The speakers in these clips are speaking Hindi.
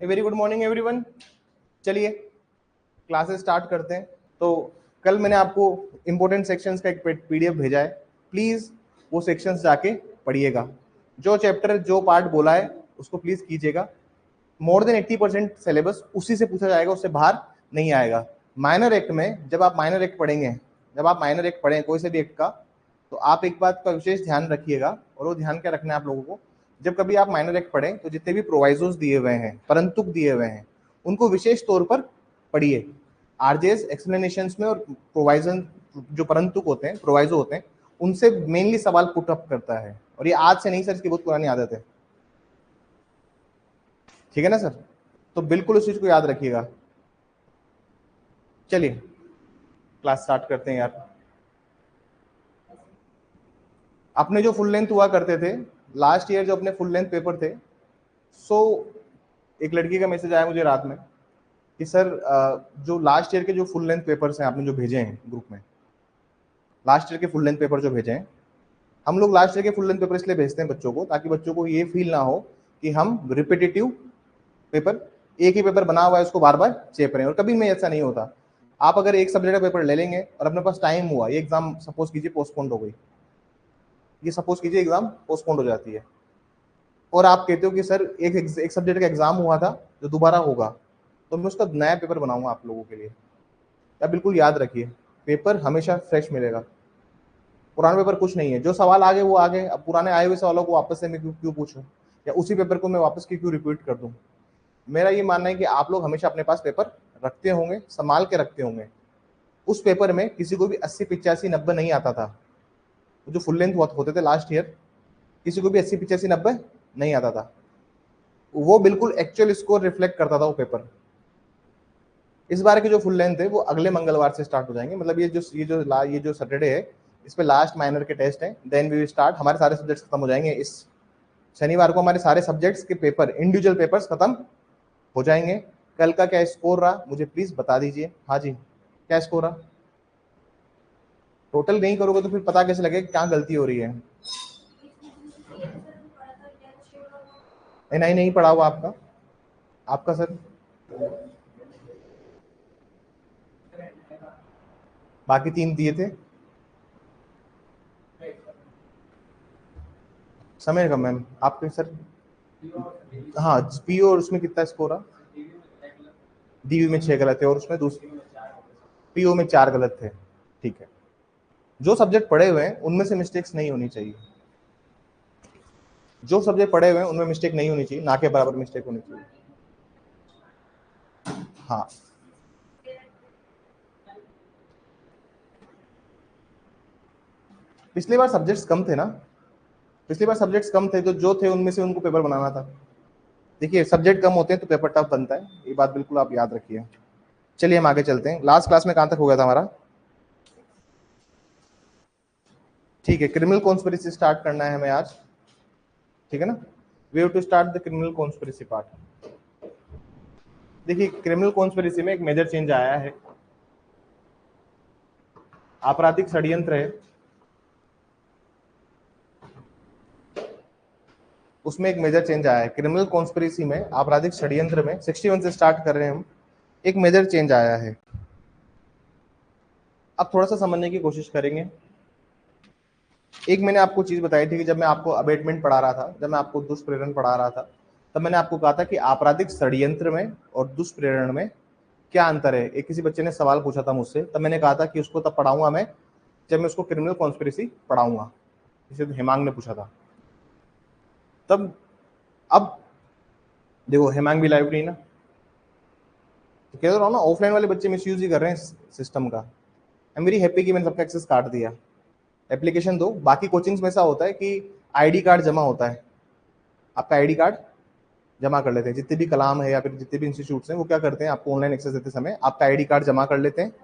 Very good morning everyone. चलिए क्लासेस स्टार्ट करते हैं। तो कल मैंने आपको इंपॉर्टेंट सेक्शंस का एक पीडीएफ भेजा है, प्लीज वो सेक्शंस जाके पढ़िएगा। जो चैप्टर जो पार्ट बोला है उसको प्लीज कीजिएगा। मोर देन 80% सिलेबस उसी से पूछा जाएगा, उससे बाहर नहीं आएगा। माइनर एक्ट में जब आप माइनर एक्ट पढ़ेंगे, जब आप माइनर एक्ट पढ़ें कोई से भी एक्ट का, तो आप एक बात का विशेष ध्यान रखिएगा, और वो ध्यान क्या रखना है आप लोगों को, जब कभी आप माइनर एक्ट पढ़ें तो जितने भी प्रोवाइजोस दिए हुए हैं, परंतुक दिए हुए हैं, उनको विशेष तौर पर पढ़िए। आरजेएस एक्सप्लेनेशंस में और प्रोवाइजन जो परंतुक होते हैं, प्रोवाइजो होते हैं, उनसे मेनली सवाल पुट अप करता है। और ये आज से नहीं सर, इसकी बहुत पुरानी आदत है, ठीक है ना सर? तो बिल्कुल उस चीज को याद रखिएगा। चलिए क्लास स्टार्ट करते हैं यार। अपने जो फुल लेंथ हुआ करते थे लास्ट ईयर, जो अपने फुल लेंथ पेपर थे, एक लड़की का मैसेज आया मुझे रात में कि सर जो लास्ट ईयर के जो फुल लेंथ पेपर्स हैं आपने जो भेजे हैं ग्रुप में, लास्ट ईयर के फुल लेंथ पेपर जो भेजे हैं, हम लोग लास्ट ईयर के फुल लेंथ पेपर इसलिए भेजते हैं बच्चों को, ताकि बच्चों को ये फील ना हो कि हम रिपीटेटिव पेपर, एक ही पेपर बना हुआ है उसको बार बार चेप रहे हैं। और कभी में ऐसा नहीं होता। आप अगर एक सब्जेक्ट का पेपर ले लेंगे और अपने पास टाइम हुआ, ये एग्जाम सपोज कीजिए पोस्टपोन्ड हो गई, ये सपोज कीजिए एग्जाम पोस्टपोन्ड हो जाती है, और आप कहते हो कि सर एक सब्जेक्ट का एग्जाम हुआ था जो दोबारा होगा, तो मैं उसका नया पेपर बनाऊंगा आप लोगों के लिए। या बिल्कुल याद रखिए, पेपर हमेशा फ्रेश मिलेगा, पुराने पेपर कुछ नहीं है। जो सवाल आ गए वो आ गए, अब पुराने आए हुए सवालों को वापस से मैं क्यों पूछूं, या उसी पेपर को मैं वापस क्यों रिपीट कर दूं। मेरा ये मानना है कि आप लोग हमेशा अपने पास पेपर रखते होंगे, संभाल के रखते होंगे। उस पेपर में किसी को भी 80, 85, 90 नहीं आता था। जो फुल लेंथ होते थे लास्ट ईयर, किसी को भी 80, 85, 90 नहीं आता था। वो बिल्कुल एक्चुअल स्कोर रिफ्लेक्ट करता था वो पेपर। इस बार के जो फुल लेंथ है वो अगले मंगलवार से स्टार्ट हो जाएंगे, मतलब ये जो सैटरडे है, इस पे लास्ट माइनर के टेस्ट हैं। देन वी विल स्टार्ट, हमारे सारे सब्जेक्ट्स खत्म हो जाएंगे। इस शनिवार को हमारे सारे सब्जेक्ट्स के पेपर, इंडिविजुअल पेपर्स खत्म हो जाएंगे। कल का क्या स्कोर रहा मुझे प्लीज बता दीजिए। हाँ जी, क्या स्कोर रहा? टोटल नहीं करोगे तो फिर पता कैसे लगेगा क्या गलती हो रही है? नहीं पढ़ा हुआ आपका, आपका सर बाकी 3 दिए थे, समय कम मैम आपके सर। हाँ पीओ, और उसमें कितना स्कोर रहा? डीवी में 6 गलत है, और उसमें दूसरी पीओ में 4 गलत थे। ठीक है, जो सब्जेक्ट पढ़े हुए हैं उनमें से मिस्टेक्स नहीं होनी चाहिए। जो सब्जेक्ट पढ़े हुए हैं उनमें मिस्टेक नहीं होनी चाहिए, ना के बराबर मिस्टेक होनी चाहिए। हाँ पिछली बार सब्जेक्ट्स कम थे ना, पिछली बार सब्जेक्ट्स कम थे, तो जो थे उनमें से उनको पेपर बनाना था। देखिए सब्जेक्ट कम होते हैं तो पेपर टफ बनता है, ये बात बिल्कुल आप याद रखिए। चलिए हम आगे चलते हैं। लास्ट क्लास में कहां तक हो गया था हमारा? ठीक है, क्रिमिनल कॉन्स्पिरेसी स्टार्ट करना है हमें आज, ठीक है ना? We have to start the criminal conspiracy part. देखिए क्रिमिनल कॉन्स्पिरेसी में एक मेजर चेंज आया है, आपराधिक षड्यंत्र है, उसमें एक मेजर चेंज आया है। क्रिमिनल कॉन्स्पिरेसी में, आपराधिक षड्यंत्र में 61 से स्टार्ट कर रहे हैं हम, एक मेजर चेंज आया है। अब थोड़ा सा समझने की कोशिश करेंगे। एक मैंने आपको चीज बताई थी कि जब मैं आपको अबेटमेंट पढ़ा रहा था, जब मैं आपको दुष्प्रेरण पढ़ा रहा था, तब मैंने आपको कहा था कि आपराधिक षड्यंत्र में और दुष्प्रेरण में क्या अंतर है। एक किसी बच्चे ने सवाल पूछा था मुझसे, तब मैंने कहा था कि उसको तब पढ़ाऊंगा मैं जब मैं उसको क्रिमिनल कॉन्स्पिरेसी पढ़ाऊंगा, जिसे हेमांग ने पूछा था तब। अब देखो हेमांग भी लाइव नहीं ना, तो कह रहा हूँ ना, ऑफलाइन वाले बच्चे मिसयूज ही कर रहे हैं सिस्टम का। आई एम वेरी हैप्पी कि मैंने सबका एक्सेस काट दिया। एप्लीकेशन दो। बाकी कोचिंग्स में ऐसा होता है कि आईडी कार्ड जमा होता है, आपका आईडी कार्ड जमा कर लेते हैं। जितने भी कलाम है या फिर जितने भी इंस्टीट्यूट्स हैं वो क्या करते हैं, आपको ऑनलाइन एक्सेस देते समय आपका आईडी कार्ड जमा कर लेते हैं।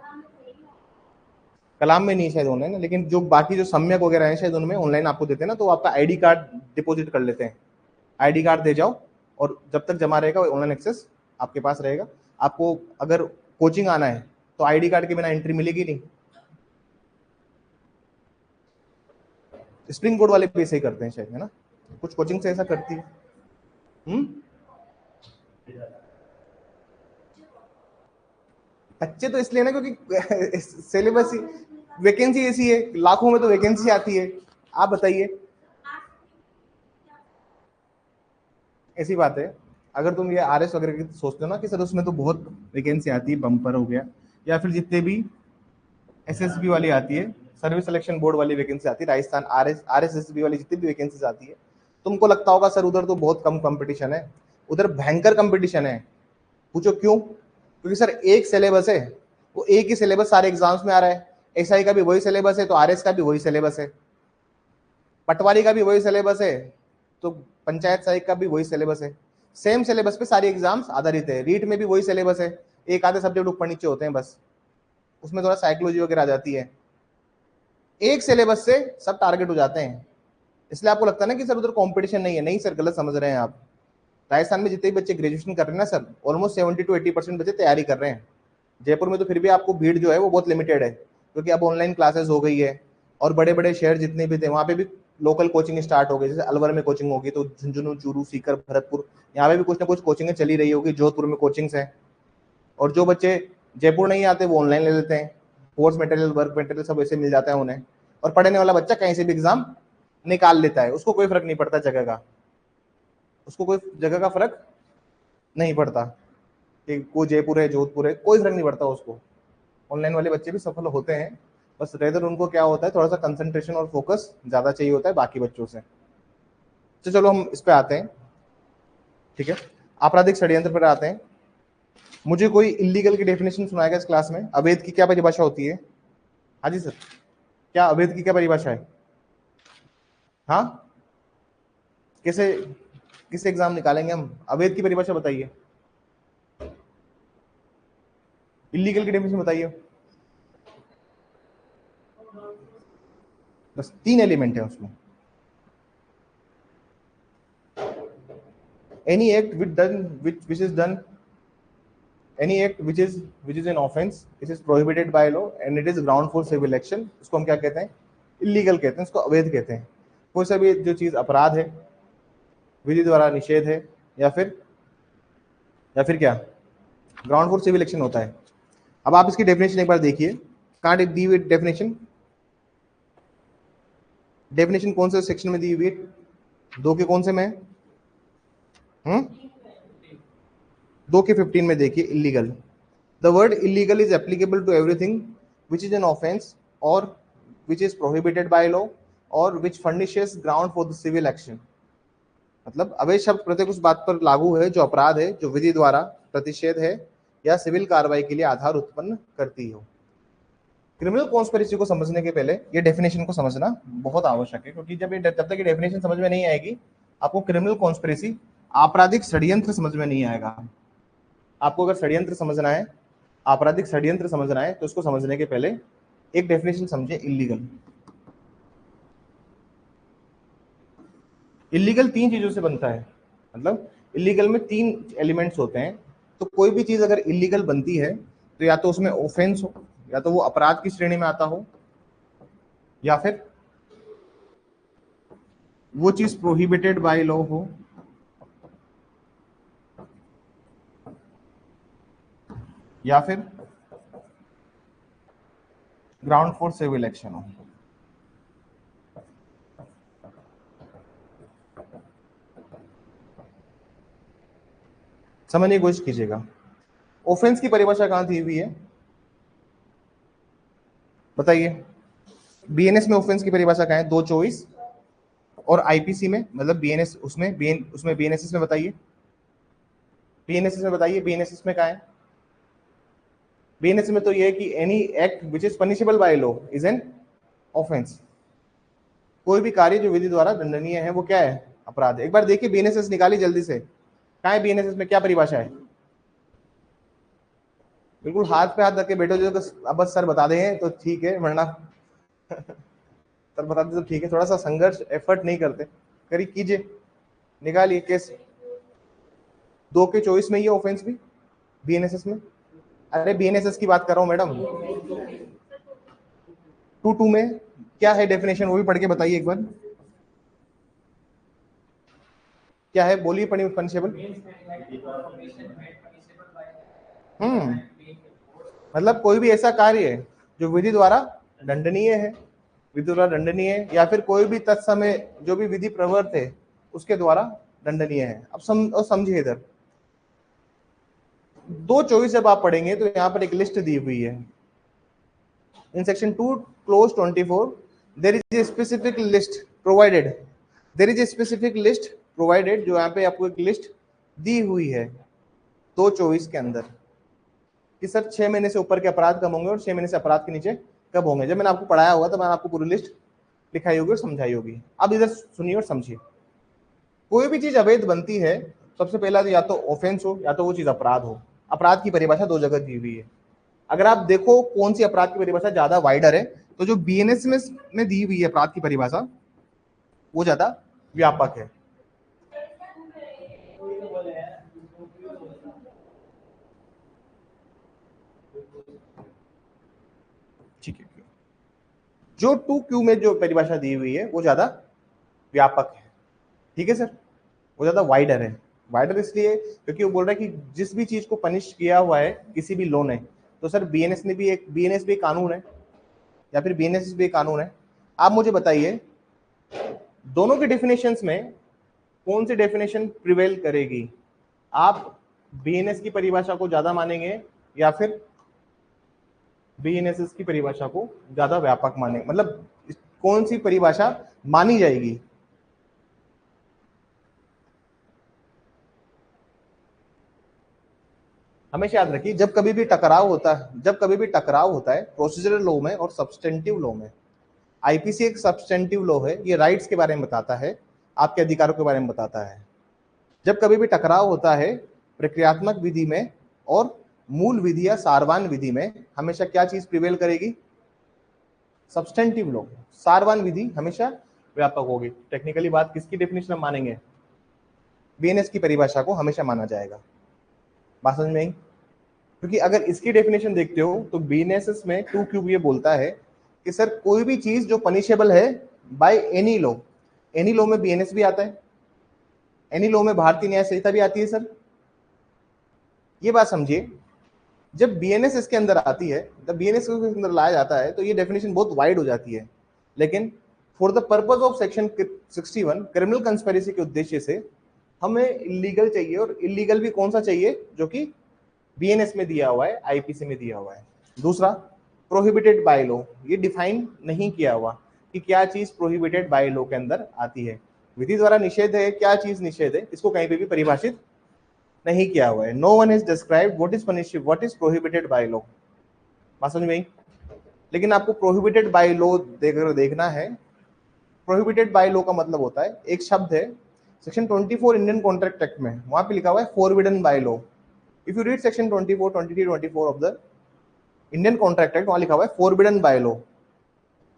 कलाम में नहीं शायद ऑनलाइन, लेकिन जो बाकी जो सम्यक वगैरह है शायद उनमें ऑनलाइन आपको देते हैं ना, तो आपका आईडी कार्ड डिपॉजिट कर लेते हैं। आईडी कार्ड दे जाओ, और जब तक जमा रहेगा ऑनलाइन एक्सेस आपके पास रहेगा। आपको अगर कोचिंग आना है तो आईडी कार्ड के बिना एंट्री मिलेगी नहीं। स्प्रिंग बोर्ड वाले भी ऐसे ही करते हैं शायद, है ना? कुछ कोचिंग से ऐसा करती है। अच्छे तो इसलिए ना क्योंकि सिलेबस ही, वैकेंसी ऐसी है, लाखों में तो वैकेंसी आती है। आप बताइए, ऐसी बात है। अगर तुम ये आरएस वगैरह की सोचते हो ना कि सर उसमें तो बहुत वैकेंसी आती है, बम्पर हो गया, या फिर जितने भी एसएसबी वाली आती है, सर्विस सिलेक्शन बोर्ड वाली वैकेंसी आती है, राजस्थान आरएसएसबी वाली जितनी भी वैकेंसी आती है, तुमको लगता होगा सर उधर तो बहुत कम कंपटीशन है। उधर भयंकर कंपटीशन है। पूछो क्यों? क्योंकि सर एक सिलेबस है, वो एक ही सिलेबस सारे एग्जाम्स में आ रहा है। एसआई का भी वही सिलेबस है तो आरएस का भी वही सिलेबस है, पटवारी का भी वही सिलेबस है तो पंचायत सहायक का भी वही सिलेबस है। सेम सिलेबस पे सारी एग्जाम्स आधारित है। रीट में भी वही सिलेबस है, एक आधे सब्जेक्ट ऊपर नीचे होते हैं बस, उसमें थोड़ा साइकोलॉजी वगैरह आ जाती है। एक सिलेबस से सब टारगेट हो जाते हैं। इसलिए आपको लगता है ना कि सर उधर कंपटीशन नहीं है, नहीं सर, गलत समझ रहे हैं आप। राजस्थान में जितने भी बच्चे ग्रेजुएशन कर रहे हैं ना सर, ऑलमोस्ट 70 to 80% बच्चे तैयारी कर रहे हैं। जयपुर में तो फिर भी आपको भीड़ जो है वो बहुत लिमिटेड है, क्योंकि अब ऑनलाइन क्लासेस हो गई है। और बड़े बड़े शहर जितने भी थे वहाँ पे भी लोकल कोचिंग स्टार्ट हो गई, जैसे अलवर में कोचिंग होगी तो झुंझुनू, चूरू, सीकर, भरतपुर, यहाँ पे भी कुछ ना कुछ कोचिंगें चली रही होगी। जोधपुर में कोचिंग्स हैं। और जो बच्चे जयपुर नहीं आते वो ऑनलाइन ले लेते हैं, कोर्स मटेरियल, वर्क मटेरियल सब वैसे मिल जाता है उन्हें। और पढ़ने वाला बच्चा कहीं से भी एग्जाम निकाल लेता है, उसको कोई फर्क नहीं पड़ता जगह का, उसको कोई जगह का फर्क नहीं पड़ता कि वो जयपुर है, जोधपुर है, कोई फर्क नहीं पड़ता उसको। ऑनलाइन वाले बच्चे भी सफल होते हैं, बस रेदर उनको क्या होता है, थोड़ा सा कंसंट्रेशन और फोकस ज्यादा चाहिए होता है बाकी बच्चों से। तो चलो हम इस पे आते हैं, ठीक है। आपराधिक षड्यंत्र पर आते हैं। मुझे कोई इलीगल की डेफिनेशन सुनाएगा इस क्लास में? अवैध की क्या परिभाषा होती है? हाँ जी सर, क्या अवैध की क्या परिभाषा है? हाँ, कैसे किस एग्जाम निकालेंगे हम? अवैध की परिभाषा बताइए, इलीगल की डेफिनेशन बताइए। बस 3 एलिमेंट है उसमें। Any act which is done, any act which is an offense, it is prohibited by law and it is ground for civil action, उसको हम क्या कहते हैं? इलीगल कहते हैं, उसको अवैध कहते हैं। कोई सा भी जो चीज अपराध है, विधि द्वारा निषेध है, या फिर क्या, ग्राउंड फॉर सिविल एक्शन होता है। अब आप इसकी डेफिनेशन एक बार देखिए, कहाँ दी हुई डेफिनेशन? डेफिनेशन कौन से सेक्शन में दी हुई है? 2 के कौन से में? 2 के 15 में देखिए, illegal. The word illegal is applicable to everything which is an offence और which is prohibited by law और which furnishes ground for the civil action. मतलब अवैध शब्द प्रत्येक उस बात पर लागू है जो अपराध है, जो विधि द्वारा प्रतिषेध है या सिविल कार्रवाई के लिए आधार उत्पन्न करती हो। क्रिमिनल कॉन्स्पिरेसी को समझने के पहले ये डेफिनेशन को समझना बहुत आवश्यक है, क्योंकि जब तक ये डेफिनेशन समझ में नहीं आएगी, आपको क्रिमिनल कॉन्स्पिरेसी, आपराधिक षड्यंत्र समझ में नहीं आएगा। आपको अगर षड्यंत्र समझना है, आपराधिक षड्यंत्र समझना है, तो उसको समझने के पहले एक डेफिनेशन समझे, इलीगल। इलीगल 3 चीजों से बनता है, मतलब इलीगल में 3 एलिमेंट्स होते हैं। तो कोई भी चीज अगर इलीगल बनती है तो या तो उसमें ऑफेंस हो, या तो वो अपराध की श्रेणी में आता हो, या फिर वो चीज प्रोहिबिटेड बाय लॉ हो, या फिर ग्राउंड फॉर सिविल एक्शन हो। समझने की कोशिश कीजिएगा। ऑफेंस की परिभाषा कहां दी हुई है बताइए? बीएनएस में ऑफेंस की परिभाषा कहां है? 224 और आईपीसी में, मतलब बीएनएस, उसमें बीएनएसएस में बताइए, बीएनएसएस में बताइए, बीएनएसएस में कहां है? बीएनएस में तो ये है कि any act which is punishable by law is an offence. कोई भी कार्य जो विधि द्वारा दंडनीय है वो क्या है? अपराध है। एक बार देखिए बीएनएसएस निकाली जल्दी से, कहां है बीएनएसएस में, क्या परिभाषा है? बिल्कुल हाथ पे हाथ रख के बैठो जो, तो अब बस सर बता दें तो ठीक है, वरना सर बता दे तो ठीक है। थोड़ा सा संघर्ष, एफर्ट नहीं करते, करी कीजिए, निकालिए केस। 2 के 24 में ये ऑफेंस भी बीएनएसएस में। अरे बीएनएसएस की बात कर रहा हूँ मैडम। 2 में क्या है डेफिनेशन, वो भी पढ़ के बताइए एक बार, क्या है बोलिए, पनिशेबल। मतलब कोई भी ऐसा कार्य है जो विधि द्वारा दंडनीय है, विधि द्वारा दंडनीय है, या फिर कोई भी तत्समय जो भी विधि प्रवृत्त है उसके द्वारा दंडनीय है। अब समझिए इधर 2:24 जब आप पढ़ेंगे तो यहाँ पर एक लिस्ट दी हुई है। In section 2 clause 24 there is a specific list provided, there is a specific list provided, जो यहाँ पे आपको एक लिस्ट दी हुई है 2:24 के अंदर कि सर 6 महीने से ऊपर के अपराध कब होंगे और 6 महीने से अपराध के नीचे कब होंगे। जब मैंने आपको पढ़ाया होगा तो मैंने आपको पूरी लिस्ट लिखाई होगी और समझाई होगी। अब इधर सुनिए और समझिए, कोई भी चीज अवैध बनती है सबसे पहला तो या तो ऑफेंस हो या तो वो चीज अपराध हो। अपराध की परिभाषा 2 जगह दी हुई है। अगर आप देखो कौन सी अपराध की परिभाषा ज्यादा वाइडर है, तो जो बीएनएस में दी हुई है अपराध की परिभाषा वो ज्यादा व्यापक है। ठीक है, जो 2Q में जो परिभाषा दी हुई है वो ज्यादा व्यापक है। ठीक है सर, वो ज्यादा वाइडर है। वाइडर इसलिए क्योंकि वो बोल रहा है कि जिस भी चीज को पनिश किया हुआ है किसी भी लॉ ने, तो सर बीएनएस भी कानून है या फिर बीएनएस भी कानून है। आप मुझे बताइए दोनों के डेफिनेशंस में कौन सी डेफिनेशन प्रिवेल करेगी? आप बीएनएस की परिभाषा को ज्यादा मानेंगे या फिर बीएनएस की परिभाषा को ज्यादा व्यापक मानेंगे? मतलब कौन सी परिभाषा मानी जाएगी? हमेशा याद रखिए जब कभी भी टकराव होता है प्रोसीजरल लॉ में और सब्सटेंटिव लॉ में, आईपीसी एक सब्सटेंटिव लॉ है, ये राइट्स के बारे में बताता है, आपके अधिकारों के बारे में बताता है। जब कभी भी टकराव होता है प्रक्रियात्मक विधि में और मूल विधि या सारवान विधि में, हमेशा क्या चीज प्रिवेल करेगी? Substantive law. सारवान विधि हमेशा व्यापक होगी। टेक्निकली बात किसकी डेफिनेशन हम मानेंगे? बीएनएस की परिभाषा को हमेशा माना जाएगा। बात समझ में आई? क्योंकि अगर इसकी डेफिनेशन देखते हो तो बीएनएस में 2Q ये बोलता है कि सर कोई भी चीज जो पनिशेबल है by any law, any law में बीएनएस भी आता है, एनी लॉ में भारतीय न्याय संहिता भी आती है सर। ये बात समझिए, जब बीएनएस इसके अंदर आती है, जब बीएनएस को अंदर लाया जाता है तो ये डेफिनेशन बहुत वाइड हो जाती है। लेकिन for the purpose of section 61 criminal conspiracy के उद्देश्य से हमें इलीगल चाहिए, और इलीगल भी कौन सा चाहिए? जो कि बीएनएस में दिया हुआ है, आईपीसी में दिया हुआ है। दूसरा प्रोहिबिटेड बाय लॉ, ये डिफाइन नहीं किया हुआ कि क्या चीज प्रोहिबिटेड बाय लॉ के अंदर आती है। विधि द्वारा निषेध है, क्या चीज निषेध है, इसको कहीं पे भी परिभाषित नहीं किया हुआ है। No one is described what is prohibited by law. बात समझ में आई? लेकिन आपको प्रोहिबिटेड बाय लॉ देखना है। प्रोहिबिटेड बाय लॉ का मतलब होता है, एक शब्द है सेक्शन 24 इंडियन कॉन्ट्रैक्ट एक्ट में, वहां पे लिखा हुआ है forbidden by law. If you read section 24, 23, 24 of the Indian contract act, वहां लिखा हुआ है फॉरबिडन बाय लॉ।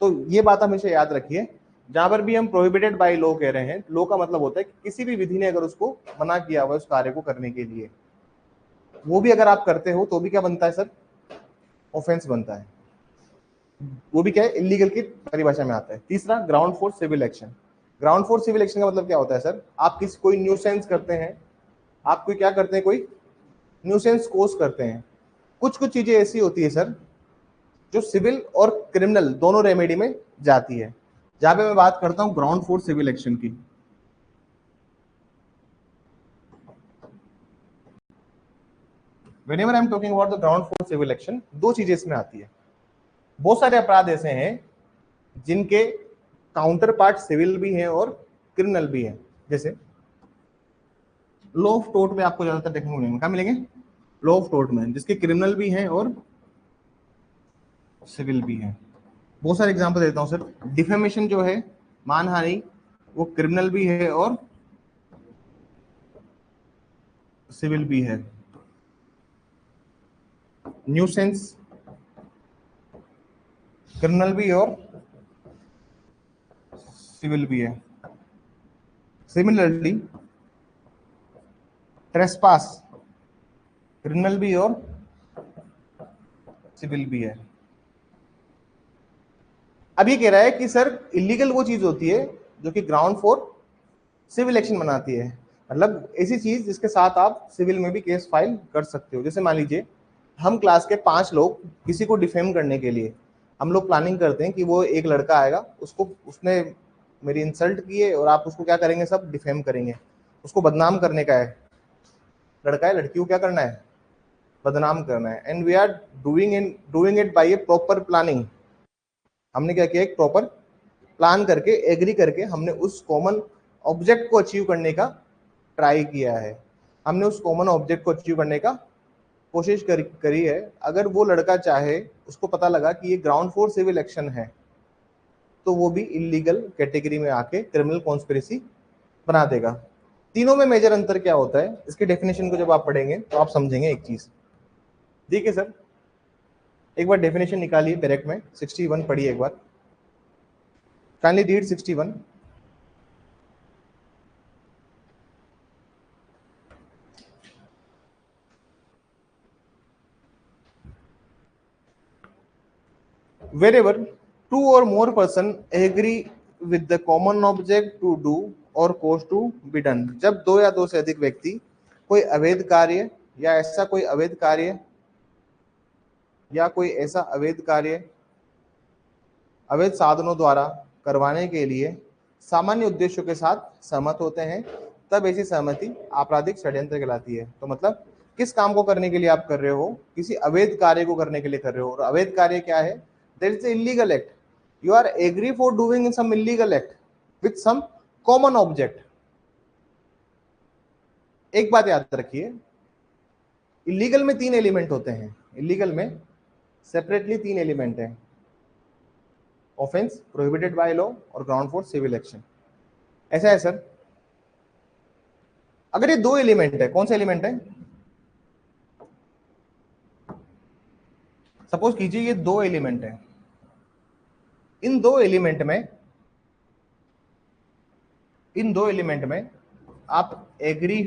तो ये बात हमेशा याद रखिए, जहां पर भी हम प्रोहिबिटेड बाय लॉ कह रहे हैं, लॉ का मतलब होता है कि किसी भी विधि ने अगर उसको मना किया हुआ है उस कार्य को करने के लिए, वो भी अगर आप करते हो तो भी क्या बनता है सर? ऑफेंस बनता है। वो भी क्या है? इलीगल की परिभाषा में आता है। तीसरा ground for civil action. Ground for civil action का मतलब क्या होता है सर? आप किसी कोई न्यूसेंस करते हैं, आप कोई क्या करते हैं, कोई न्यूसेंस कोस करते हैं। कुछ कुछ चीजें ऐसी होती है सर जो सिविल और क्रिमिनल दोनों रेमेडी में जाती है। जहां पे मैं बात करता हूं ग्राउंड फॉर सिविल एक्शन की, whenever I am talking about the ground for civil action, दो चीजें इसमें आती है। बहुत सारे अपराध ऐसे हैं जिनके काउंटर पार्ट सिविल भी हैं और क्रिमिनल भी हैं। जैसे लॉ ऑफ टोर्ट में आपको ज्यादातर देखने को मिलेंगे, क्या मिलेंगे? लॉ ऑफ टोर्ट में, जिसके क्रिमिनल भी हैं और सिविल भी हैं। बहुत सारे एग्जांपल देता हूं सर। डिफेमेशन जो है, मानहानि, वो क्रिमिनल भी है और सिविल भी है। न्यूसेंस क्रिमिनल भी और सिविल भी है। सिमिलरली ट्रेसपास क्रिमिनल भी और सिविल भी है। अब ये कह रहा है कि सर इलीगल वो चीज होती है जो कि ग्राउंड फॉर सिविल एक्शन बनाती है, मतलब ऐसी चीज जिसके साथ आप सिविल में भी केस फाइल कर सकते हो। जैसे मान लीजिए हम क्लास के 5 लोग किसी को डिफेम करने के लिए हम लोग प्लानिंग करते हैं कि वो एक लड़का आएगा, उसको उसने मेरी इंसल्ट की है और आप उसको क्या करेंगे, सब डिफेम करेंगे, उसको बदनाम करने का है। लड़का है, लड़की को क्या करना है, बदनाम करना है। And we are doing it by a proper planning. हमने क्या किया, एक प्रॉपर प्लान करके एग्री करके हमने उस कॉमन ऑब्जेक्ट को अचीव करने का ट्राई किया है, हमने उस कॉमन ऑब्जेक्ट को अचीव करने का कोशिश करी है। अगर वो लड़का चाहे, उसको पता लगा कि ये ग्राउंड फ्लोर सिविल एक्शन है, तो वो भी इलीगल कैटेगरी में आके क्रिमिनल कॉन्स्पिरेसी बना देगा। तीनों में मेजर अंतर क्या होता है, इसके डेफिनेशन को जब आप पढ़ेंगे तो आप समझेंगे एक चीज। ठीक है सर, एक बार डेफिनेशन निकालिए डायरेक्ट में, 61 पढ़िए एक बार, kindly read 61। wherever two or more person agree with the common object to do or cause to be done, जब दो या दो से अधिक व्यक्ति कोई अवैध कार्य या ऐसा कोई अवैध कार्य या कोई ऐसा अवैध कार्य अवैध साधनों द्वारा करवाने के लिए सामान्य उद्देश्यों के साथ सहमत होते हैं, तब ऐसी सहमति आपराधिक षड्यंत्र कहलाती है। तो मतलब किस काम को करने के लिए आप कर रहे हो, किसी अवैध कार्य को करने के लिए कर रहे हो, और अवैध कार्य क्या है, there is illegal act, you are agree for doing some illegal act with some common object. एक बात याद रखिए, इलीगल में 3 एलिमेंट होते हैं, इलीगल में सेपरेटली 3 एलिमेंट है, ऑफेंस, प्रोहिबिटेड बाय लॉ और ग्राउंड फॉर सिविल एक्शन। ऐसा है सर, अगर ये 2 एलिमेंट है, कौन सा एलिमेंट है, सपोज कीजिए ये 2 एलिमेंट है, इन 2 एलिमेंट में आप एग्री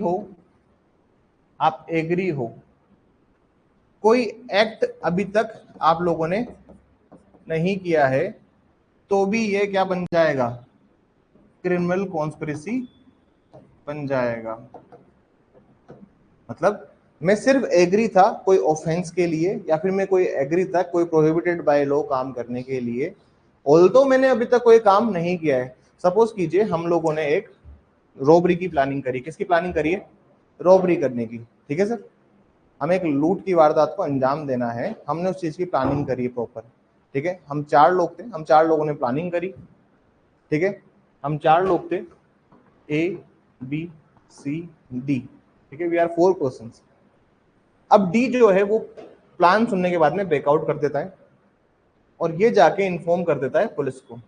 हो, कोई एक्ट अभी तक आप लोगों ने नहीं किया है, तो भी ये क्या बन जाएगा, क्रिमिनल कॉन्स्पिरेसी बन जाएगा। मतलब मैं सिर्फ एग्री था कोई ऑफेंस के लिए, या फिर मैं कोई एग्री था कोई प्रोहिबिटेड बाय लॉ काम करने के लिए, ऑल्दो मैंने अभी तक कोई काम नहीं किया है। सपोज कीजिए हम लोगों ने एक रॉबरी की प्लानिंग करी, किसकी प्लानिंग करी है, रॉबरी करने की। ठीक है सर, हमें एक लूट की वारदात को अंजाम देना है, हमने उस चीज की प्लानिंग करी है प्रॉपर। ठीक है, हम 4 लोग थे, हम 4 लोगों ने प्लानिंग करी। ठीक है, हम 4 लोग थे, A B C D। ठीक है, वी आर 4 पर्सन। अब डी जो है वो प्लान सुनने के बाद में बैकआउट कर देता है और ये जाके इन्फॉर्म कर देता है पुलिस को।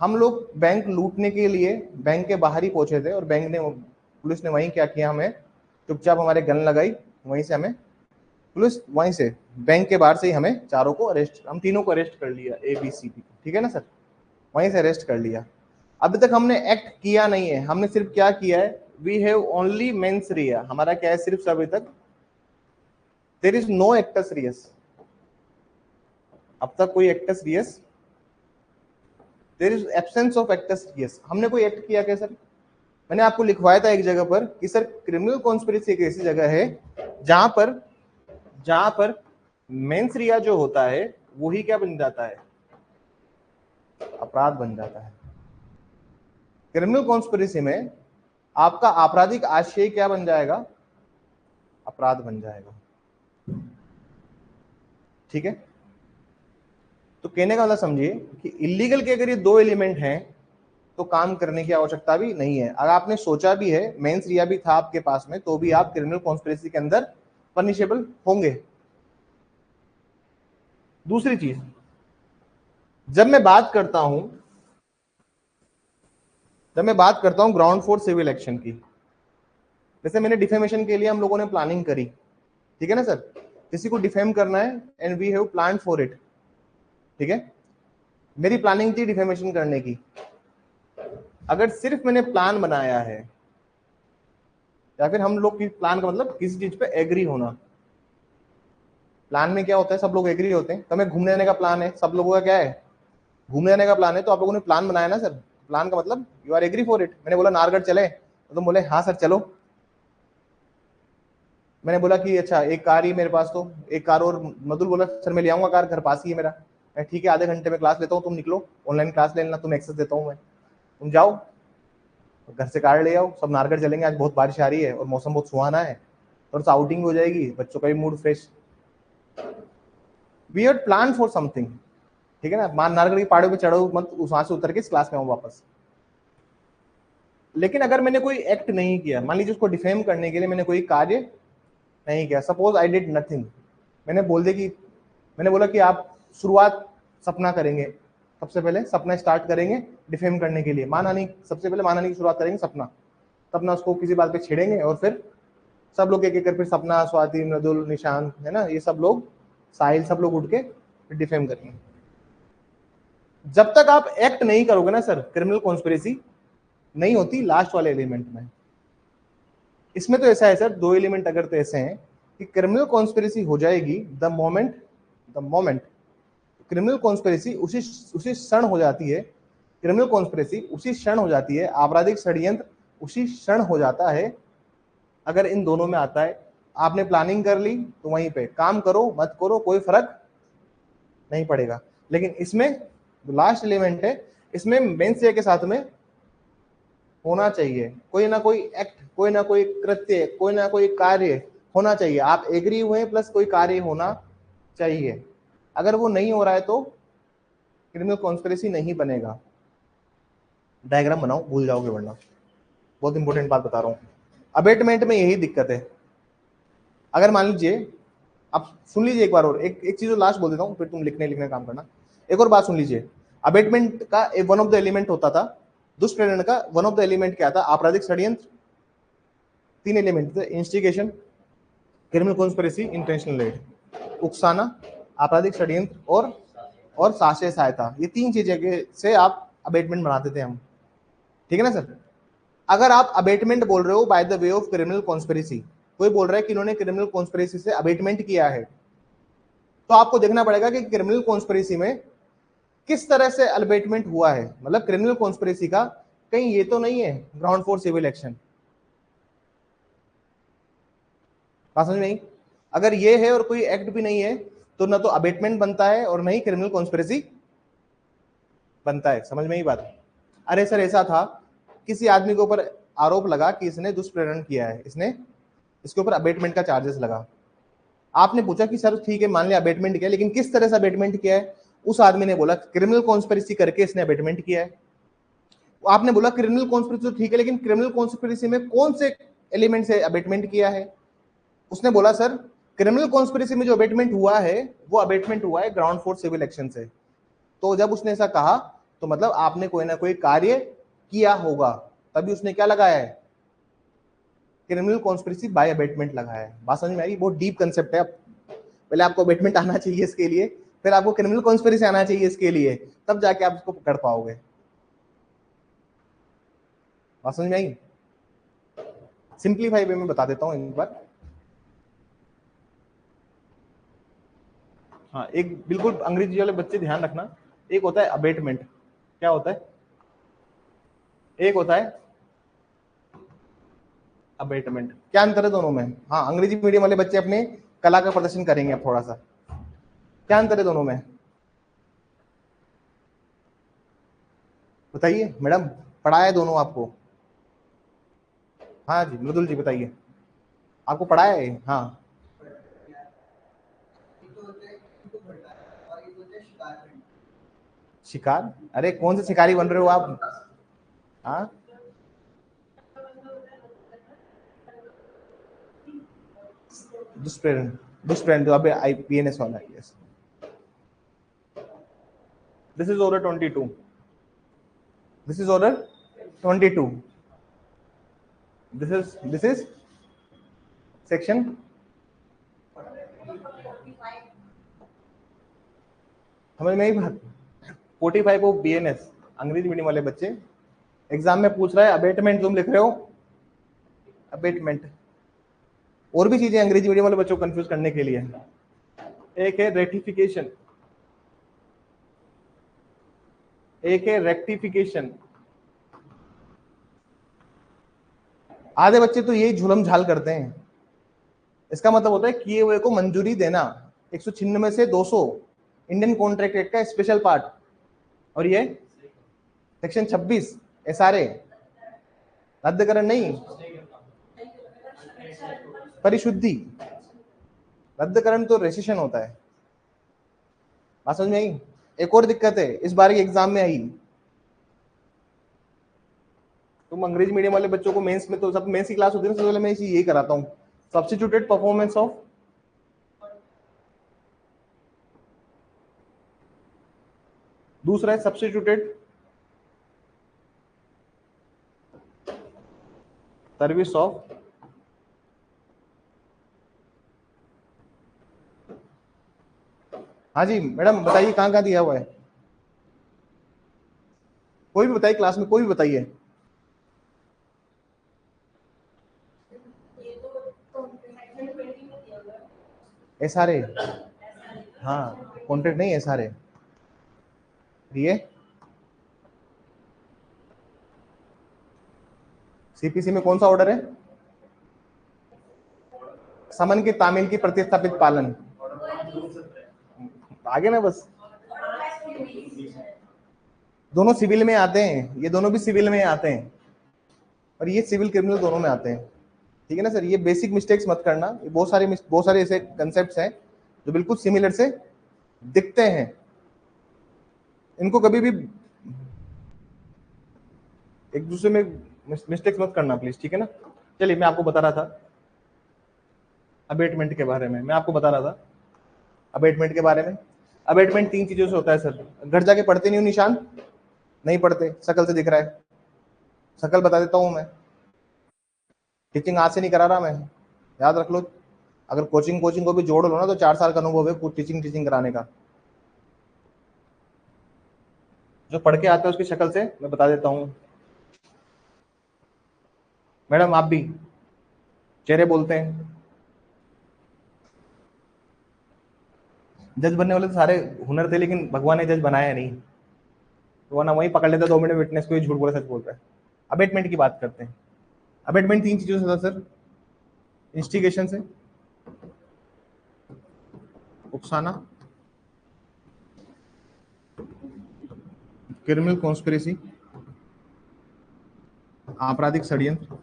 हम लोग बैंक लूटने के लिए बैंक के बाहर ही पहुंचे थे और पुलिस ने वहीं क्या किया, हमें चुपचाप हमारे गन लगाई, वहीं से हमें पुलिस वहीं से बैंक के बाहर से ही हमें चारों को अरेस्ट, हम तीनों को अरेस्ट कर लिया, ABCD। ठीक है ना सर, वहीं से अरेस्ट कर लिया। अभी तक हमने एक्ट किया नहीं है, हमने सिर्फ क्या किया है, we have only mens rea, हमारा क्या है, सिर्फ अभी तक there is no actus reus, अब तक कोई actus reus, there is absence of actus reus. हमने कोई एक्ट किया क्या सर, मैंने आपको लिखवाया था एक जगह पर कि सर क्रिमिनल कॉन्स्पिरेसी एक ऐसी जगह है जहां पर मेंस रिया जो होता है वही क्या बन जाता है, अपराध बन जाता है। क्रिमिनल कॉन्स्पिरेसी में आपका आपराधिक आशय क्या बन जाएगा, अपराध बन जाएगा। ठीक है, तो कहने का मतलब समझिए कि इलीगल के अगर ये 2 एलिमेंट हैं तो काम करने की आवश्यकता भी नहीं है। अगर आपने सोचा भी है, मेंस रिया भी था आपके पास में, तो भी आप क्रिमिनल कॉन्स्पिरेसी के अंदर पनिशेबल होंगे। दूसरी चीज, जब मैं बात करता हूं ग्राउंड फोर्स सिविल एक्शन की, जैसे मैंने डिफेमेशन के लिए हम लोगों ने प्लानिंग करी। ठीक है ना सर, किसी को डिफेम करना है and we have plan for it. ठीक है, मेरी प्लानिंग थी डिफेमेशन करने की। अगर सिर्फ मैंने प्लान बनाया है, या फिर हम लोग की प्लान का मतलब किसी चीज पे एग्री होना, प्लान में क्या होता है, सब लोग एग्री होते हैं। तो हमें घूमने जाने का प्लान है, सब लोगों का क्या है, घूमने जाने का प्लान है, तो आप लोगों ने प्लान बनाया ना सर, प्लान का मतलब you are agree for it. मैंने बोला नारगढ़ चले, तो तुम बोले हाँ सर चलो। मैंने बोला कि अच्छा एक कार ही मेरे पास, तो एक कार, और मधुल बोला सर मैं ले आऊंगा कार, घर पास ही है मेरा। मैं ठीक है, आधे घंटे में क्लास लेता हूँ, तुम निकलो ऑनलाइन क्लास ले लेना, तुम एक्सेस देता हूँ मैं, तुम जाओ घर से कार ले आओ, सब नारगढ़ चलेंगे, आज बहुत बारिश आ रही है और मौसम बहुत सुहाना है, थोड़ा सा आउटिंग हो जाएगी, बच्चों का भी mood fresh. We had plan for something, ठीक है ना। मान नारगढ़ की पहाड़ों पे चढ़ो मत, वहां से उतर के इस क्लास में आओ वापस। लेकिन अगर मैंने कोई एक्ट नहीं किया, मान लीजिए उसको डिफेम करने के लिए मैंने कोई कार्य नहीं किया, सपोज आई डिड नथिंग, मैंने बोल दिया कि, मैंने बोला कि आप शुरुआत सपना करेंगे, सबसे पहले सपना स्टार्ट करेंगे डिफेम करने के लिए, मानहानि, सबसे पहले मानहानि की शुरुआत करेंगे सपना, तब ना उसको किसी बात पे छेड़ेंगे, और फिर सब लोग एक एक कर, फिर सपना, स्वाति, मृदुल, निशांत, है ना, ये सब लोग, साहिल, सब लोग उठ के डिफेम करेंगे। जब तक आप एक्ट नहीं करोगे ना सर, क्रिमिनल कॉन्स्पिरेसी नहीं होती लास्ट वाले एलिमेंट में। इसमें तो ऐसा है सर, दो एलिमेंट अगर तो ऐसे हैं कि क्रिमिनल कॉन्स्पिरेसी हो जाएगी द मोमेंट क्रिमिनल कॉन्स्पिरेसी उसी क्षण हो जाती है, क्रिमिनल कॉन्स्पिरेसी उसी क्षण हो जाती है, आपराधिक षड्यंत्र उसी क्षण हो जाता है अगर इन दोनों में आता है। आपने प्लानिंग कर ली तो वहीं पे काम करो मत करो कोई फर्क नहीं पड़ेगा। लेकिन इसमें जो लास्ट एलिमेंट है, इसमें मेंस के साथ में होना चाहिए कोई ना कोई एक्ट, कोई ना कोई कृत्य, कोई ना कोई कार्य होना चाहिए। आप एग्री हुए प्लस कोई कार्य होना चाहिए। अगर वो नहीं हो रहा है तो क्रिमिनल कॉन्स्पिरेसी नहीं बनेगा। डायग्राम बनाओ, भूल जाओगे वरना। बहुत इंपॉर्टेंट बात बता रहा हूं। अबेटमेंट में यही दिक्कत है। अगर मान लीजिए, आप सुन लीजिए एक बार और, एक चीज लास्ट बोल देता हूं, फिर तुम लिखने काम करना। एक और बात सुन लीजिए, अबेटमेंट का वन ऑफ द एलिमेंट होता था, दुष्प्रेरण का वन ऑफ द एलिमेंट क्या था, आपराधिक षड्यंत्र। तीन एलिमेंट थे, instigation, criminal conspiracy, intentional aid, उकसाना, आपराधिक षड्यंत्र, और साक्ष्य सहायता। ये तीन चीजें से आप अबेटमेंट बनाते थे हम, ठीक है ना सर। अगर आप अबेटमेंट बोल रहे हो bye the way of criminal conspiracy, कोई बोल रहा है कि इन्होंने क्रिमिनल कॉन्स्पिरेसी से अबेटमेंट किया है, तो आपको देखना पड़ेगा कि क्रिमिनल कॉन्स्पिरेसी में किस तरह से अबेटमेंट हुआ है। मतलब क्रिमिनल कॉन्स्पिरेसी का कहीं ये तो नहीं है ग्राउंड फॉर सिविल एक्शन, बात समझ में नहीं। अगर ये है और कोई एक्ट भी नहीं है तो ना तो अबेटमेंट बनता है और नहीं क्रिमिनल कॉन्स्पिरेसी बनता है। समझ में ही बात। अरे सर ऐसा था, किसी आदमी के ऊपर आरोप लगा कि इसने दुष्प्रेरण किया है, इसके ऊपर अबेटमेंट का चार्जेस लगा। आपने पूछा कि सर ठीक है मान लिया अबेटमेंट किया, लेकिन किस तरह से अबेटमेंट किया है। उस आदमी ने बोला क्रिमिनल कॉन्स्पिरेसी करके इसने अबेटमेंट किया है। आपने बोला क्रिमिनल कॉन्स्पिरेसी तो ठीक है, लेकिन क्रिमिनल कॉन्स्पिरेसी में कौन से एलिमेंट से अबेटमेंट किया है। उसने बोला सर क्रिमिनल कॉन्स्पिरेसी में जो अबेटमेंट हुआ है वो अबेटमेंट हुआ है ग्राउंड फॉर सिविल एक्शन से। तो जब उसने ऐसा कहा तो मतलब आपने कोई ना कोई कार्य किया होगा, तभी उसने क्या लगाया है, क्रिमिनल कॉन्स्पिरेसी बाय अबेटमेंट लगाया है। बात समझ में आई। बहुत डीप कंसेप्ट है। पहले आपको अबेटमेंट आना चाहिए इसके लिए, फिर आपको क्रिमिनल कॉन्स्पिरेसी आना चाहिए इसके लिए, तब जाके आप इसको पकड़ पाओगे। बात समझ में आई। सिंप्लीफाई वे में बता देता हूं एक बार। हाँ, एक बिल्कुल अंग्रेजी वाले बच्चे ध्यान रखना, एक होता है अबेटमेंट, क्या होता है, एक होता है अबेटमेंट। क्या अंतर है दोनों में। हाँ, अंग्रेजी मीडियम वाले बच्चे अपने कला का प्रदर्शन करेंगे अब थोड़ा सा। क्या अंतर है दोनों में, बताइए मैडम, पढ़ा है दोनों आपको। हाँ जी मृदुल जी बताइए, आपको पढ़ा है। हाँ, शिकार, अरे कौन से शिकारी बन रहे हो आप। हाँ, दुष्प्रेरण, दुष्प्रेरण तो अबे आईपीएनएस वाला है। Yes, this is order 22, this is order 22, this is section, समझ में आई बात। 45 ऑफ बीएनएस। अंग्रेजी मीडियम वाले बच्चे एग्जाम में पूछ रहा है अबेटमेंट, तुम लिख रहे हो अबेटमेंट। और भी चीजें अंग्रेजी मीडियम वाले बच्चों को कंफ्यूज करने के लिए। एक है रेक्टिफिकेशन, एक है रेक्टिफिकेशन। आधे बच्चे तो यही झुलम झाल करते हैं, इसका मतलब होता है किए हुए को मंजूरी देना, 196 से 200 इंडियन कॉन्ट्रैक्ट एक्ट का स्पेशल पार्ट। और ये सेक्शन 26 एसआरए, रद्दकरण नहीं, परिशुद्धि। रद्दकरण तो रेसिशन होता है। बात समझ में आई? एक और दिक्कत है इस बार के एग्जाम में आई, तुम अंग्रेजी मीडियम वाले बच्चों को मेंस में, तो सब मेंस की क्लास होती है ना, सबसे पहले मैं इसी यही कराता हूँ, सब्स्टिट्यूटेड परफॉर्मेंस ऑफ, दूसरा है सब्स्टिट्यूटेड सर्विस ऑफ, हाँ जी मैडम बताइए कहाँ कहाँ दिया हुआ है, कोई भी बताइए क्लास में, कोई भी बताइए। एसआरए, हाँ कॉन्ट्रैक्ट नहीं एसआरए। ये सीपीसी में कौन सा ऑर्डर है? समन की तामील की प्रतिस्थापित पालन, आगे ना बस, दोनों सिविल में आते हैं, ये दोनों भी सिविल में आते हैं, और ये सिविल क्रिमिनल दोनों में आते हैं। ठीक है ना सर, ये बेसिक मिस्टेक्स मत करना, ये बहुत सारे ऐसे कंसेप्ट हैं जो बिल्कुल सिमिलर से दिखते हैं, इनको कभी भी एक दूसरे में मिस्टेक्स मत करना प्लीज, ठीक है ना। चलिए मैं आपको बता रहा था अबेटमेंट के बारे में, मैं आपको बता रहा था अबेटमेंट के बारे में। अबेटमेंट 3 चीजों से होता है सर, घर जाके पढ़ते नहीं हो निशान, नहीं पढ़ते, शकल से दिख रहा है, शकल बता देता हूं मैं, टीचिंग आज से नहीं करा रहा मैं, याद रख लो, अगर कोचिंग को भी जोड़ लो ना तो 4 साल का अनुभव है टीचिंग कराने का। जो पढ़ के आता है उसकी शक्ल से मैं बता देता हूँ। मैडम आप भी चेहरे बोलते हैं, जज बनने वाले तो सारे हुनर थे, लेकिन भगवान ने जज बनाया नहीं, तो वरना वही पकड़ लेता 2 मिनट में विटनेस को, ही झूठ बोला सच बोल रहा है। अबेटमेंट की बात करते हैं। अबेटमेंट 3 चीजों से था सर, इंस्टिगेशन से, उकसाना, क्रिमिनल कॉन्स्पिरेसी, आपराधिक षड्यंत्र,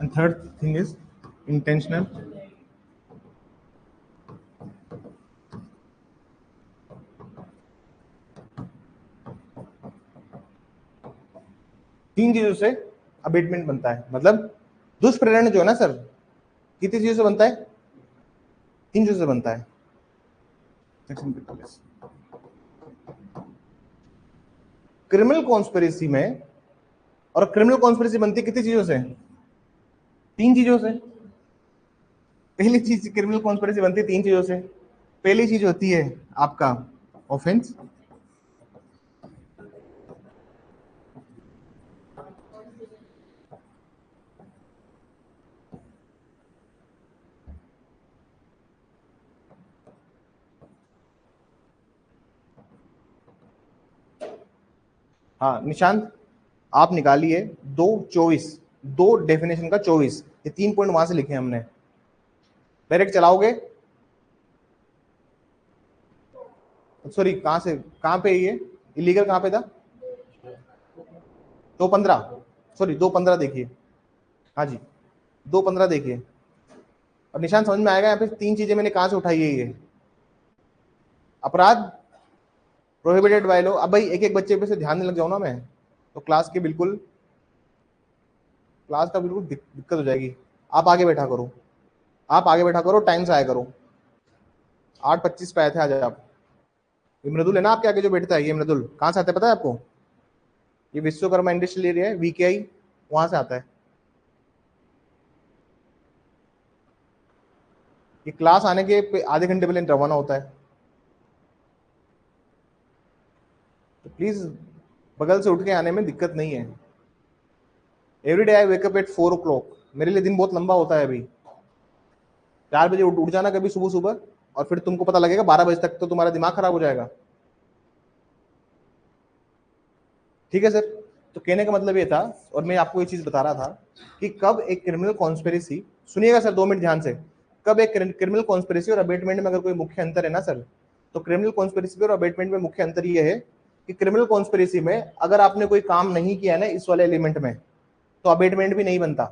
and third thing is intentional तीन चीजों से अबेटमेंट बनता है, मतलब दुष्प्रेरण जो है ना सर, कितनी चीजों से बनता है? 3 चीजों से बनता है। क्रिमिनल कॉन्स्पिरेसी में, और क्रिमिनल कॉन्स्पिरेसी बनती है कितनी चीजों से? 3 चीजों से। पहली चीज क्रिमिनल कॉन्स्पिरेसी बनती है 3 चीजों से। पहली चीज होती है आपका ऑफेंस, हाँ निशांत आप निकालिए 2:24, 2 डेफिनेशन का 24, ये 3 पॉइंट वहां से लिखे हमने, डायरेक्ट चलाओगे, सॉरी कहां से, कहां पे ये इलीगल कहां पे था? 2:15, सॉरी 2:15 देखिए, हाँ जी 2:15 देखिए, और निशान समझ में आएगा। यहाँ पे 3 चीजें मैंने कहां से उठाई है, ये अपराध, प्रोहिबिटेड बाय लॉ। अब भाई एक एक बच्चे पे से ध्यान नहीं लग जाऊं ना मैं, तो क्लास का बिल्कुल दिक्कत हो जाएगी। आप आगे बैठा करो, आप आगे बैठा करो, टाइम से आया करो। 8:25 पे आए थे आज आप। ये मृदुल है ना आपके आगे जो बैठता है, ये मृदुल कहाँ से आता है पता है आपको? ये विश्वकर्मा इंडस्ट्रियल एरिया है, वीकेआई, वहां से आता है। ये क्लास आने के आधे घंटे पहले रवाना होता है, तो प्लीज बगल से उठ के आने में दिक्कत नहीं है। Every day I wake up at 4 o'clock, मेरे लिए दिन बहुत लंबा होता है। अभी 4 बजे उठ जाना कभी सुबह सुबह, और फिर तुमको पता लगेगा 12 बजे तक तो तुम्हारा दिमाग खराब हो जाएगा। ठीक है सर, तो कहने का मतलब ये था, और मैं आपको ये चीज बता रहा था कि कब एक क्रिमिनल कॉन्स्पिरेसी, सुनिएगा सर 2 मिनट ध्यान से, कब एक क्रिमिनल कॉन्स्पिरेसी और अबेटमेंट में अगर कोई मुख्य अंतर है ना सर, तो क्रिमिनल कॉन्स्पिरेसी और अबेटमेंट में मुख्य अंतर ये है कि क्रिमिनल कॉन्स्पिरेसी में अगर आपने कोई काम नहीं किया ना इस वाले एलिमेंट में, तो अबेटमेंट भी नहीं बनता।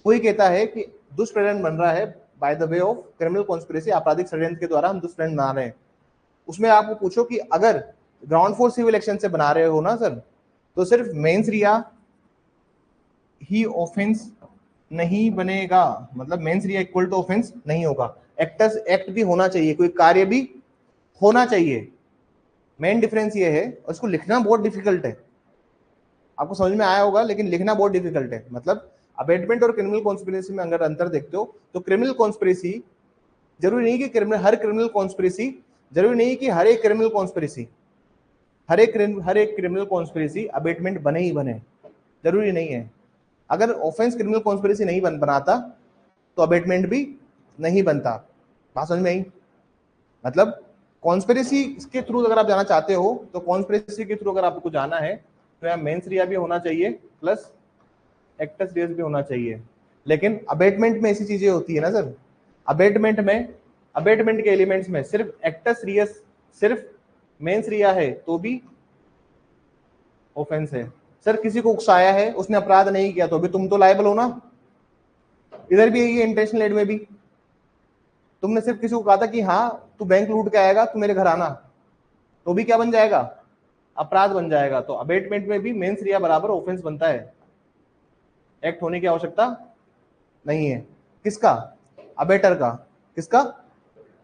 कोई कहता है कि दुष्प्रेरण बन रहा है bye the way of criminal conspiracy, आपराधिक षड्यंत्र के द्वारा हम दुष्प्रेरण बना रहे हैं। उसमें आपको पूछो कि अगर ग्राउंड फोर्स सिविल एक्शन से बना रहे हो ना सर, तो सिर्फ मेंस रिया ही ऑफेंस नहीं बनेगा, मतलब mens rea equal to offence नहीं होगा, एक्ट भी होना चाहिए, कोई कार्य भी होना चाहिए। मेन डिफरेंस ये है, और इसको लिखना बहुत डिफिकल्ट है, आपको समझ में आया होगा लेकिन लिखना बहुत डिफिकल्ट है। मतलब अबेटमेंट और क्रिमिनल कॉन्स्पिरेसी में अगर अंतर देखते हो तो क्रिमिनल कॉन्स्पिरेसी जरूरी नहीं कि हर क्रिमिनल कॉन्स्पिरेसी, जरूरी नहीं कि हर एक क्रिमिनल कॉन्स्पिरेसी, हर एक क्रिमिनल कॉन्स्पिरेसी अबेटमेंट बने ही बने, जरूरी नहीं है। अगर ऑफेंस क्रिमिनल कॉन्स्पिरेसी नहीं बनाता तो अबेटमेंट भी नहीं बनता। बात समझ में आई? मतलब कॉन्स्पिरेसी के थ्रू अगर आप जाना चाहते हो तो कॉन्स्पिरेसी के थ्रू अगर आपको जाना है तो यहाँ मेंस रिया भी होना चाहिए प्लस एक्टस रियस भी होना चाहिए। लेकिन अबेटमेंट में ऐसी चीजें होती है ना सर, अबेटमेंट के एलिमेंट्स में सिर्फ एक्टस रियस, सिर्फ मेंस रिया है तो भी ऑफेंस है। सर किसी को उकसाया है, उसने अपराध नहीं किया तो भी तुम तो लायबल हो ना। इधर भी यही है, इंटेंशनल एड में भी तुमने सिर्फ किसी को कहा था कि हाँ तू बैंक लूट के आएगा, तू मेरे घर आना, तो भी क्या बन जाएगा? अपराध बन जाएगा। तो अबेटमेंट में भी मेंस रिया बराबर ऑफेंस बनता है, एक्ट होने की आवश्यकता नहीं है। किसका? अबेटर का। किसका?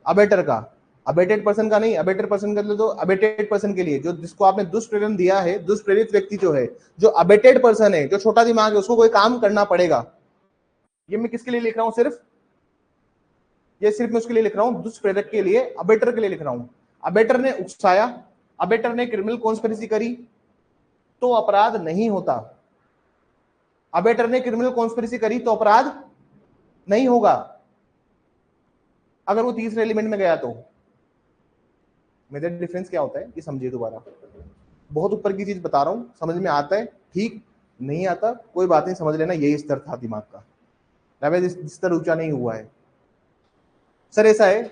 अबेटर का। अबेटेड पर्सन का नहीं, अबेटेड पर्सन का तो अबेटेड पर्सन के लिए जो जिसको आपने दुष्प्रेरण दिया है, दुष्प्रेरित व्यक्ति जो है, जो अबेटेड पर्सन है, जो छोटा दिमाग है, उसको कोई काम करना पड़ेगा। ये मैं किसके लिए लिख रहा हूं? सिर्फ ये सिर्फ मैं उसके लिए लिख रहा हूं, दुष्प्रेरक के लिए, अबेटर के लिए लिख रहा हूं। अबेटर ने उकसाया, अबेटर ने क्रिमिनल कॉन्स्पिरेसी करी तो अपराध नहीं होता। अबेटर ने क्रिमिनल कॉन्स्पिरेसी करी तो अपराध नहीं होगा अगर वो तीसरे एलिमेंट में गया तो। मेजर डिफरेंस क्या होता है ये समझिए दोबारा। बहुत ऊपर की चीज बता रहा हूं, समझ में आता है ठीक, नहीं आता कोई बात नहीं, समझ लेना यही स्तर था दिमाग का, स्तर ऊंचा नहीं हुआ है। सर ऐसा है,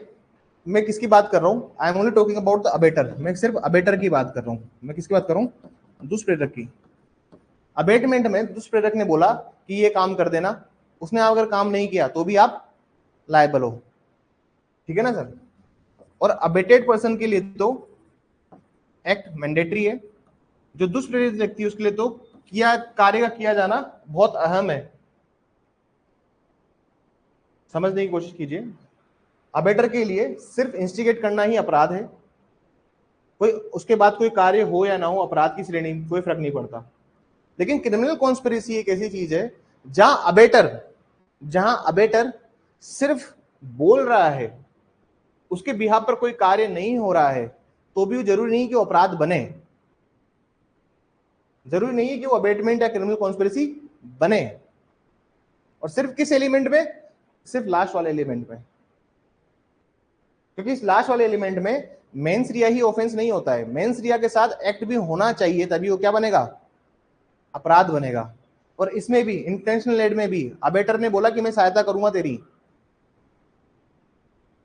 मैं किसकी बात कर रहा हूं? I am only talking about the abettor, मैं सिर्फ अबेटर की बात कर रहा हूं। मैं किसकी बात कर रहा हूं? दुष्प्रेरक की। अबेटमेंट में दुष्प्रेरक ने बोला कि ये काम कर देना, उसने अगर काम नहीं किया तो भी आप लायबल हो, ठीक है ना सर। और अबेटेड पर्सन के लिए तो एक्ट मैंडेटरी है, जो दुष्प्रेरित व्यक्ति है उसके लिए तो कार्य का किया जाना बहुत अहम है। समझने की कोशिश कीजिए, अबेटर के लिए सिर्फ इंस्टिगेट करना ही अपराध है, कोई उसके बाद कोई कार्य हो या ना हो अपराध की श्रेणी में कोई फर्क नहीं पड़ता। लेकिन क्रिमिनल कॉन्स्पिरेसी एक ऐसी चीज है जहां अबेटर सिर्फ बोल रहा है, उसके बिहाफ पर कोई कार्य नहीं हो रहा है, तो भी जरूरी नहीं कि वो अपराध बने, जरूरी नहीं है कि वो अबेटमेंट या क्रिमिनल कॉन्स्पिरेसी बने। और सिर्फ किस एलिमेंट में? सिर्फ लास्ट वाले एलिमेंट में, क्योंकि इस लास्ट वाले एलिमेंट में मेंस रिया ही ऑफेंस नहीं होता है, मेंस रिया के साथ एक्ट भी होना चाहिए, तभी वो क्या बनेगा? अपराध बनेगा। और इसमें भी इंटेंशनल एड में भी अबेटर ने बोला कि मैं सहायता करूंगा तेरी,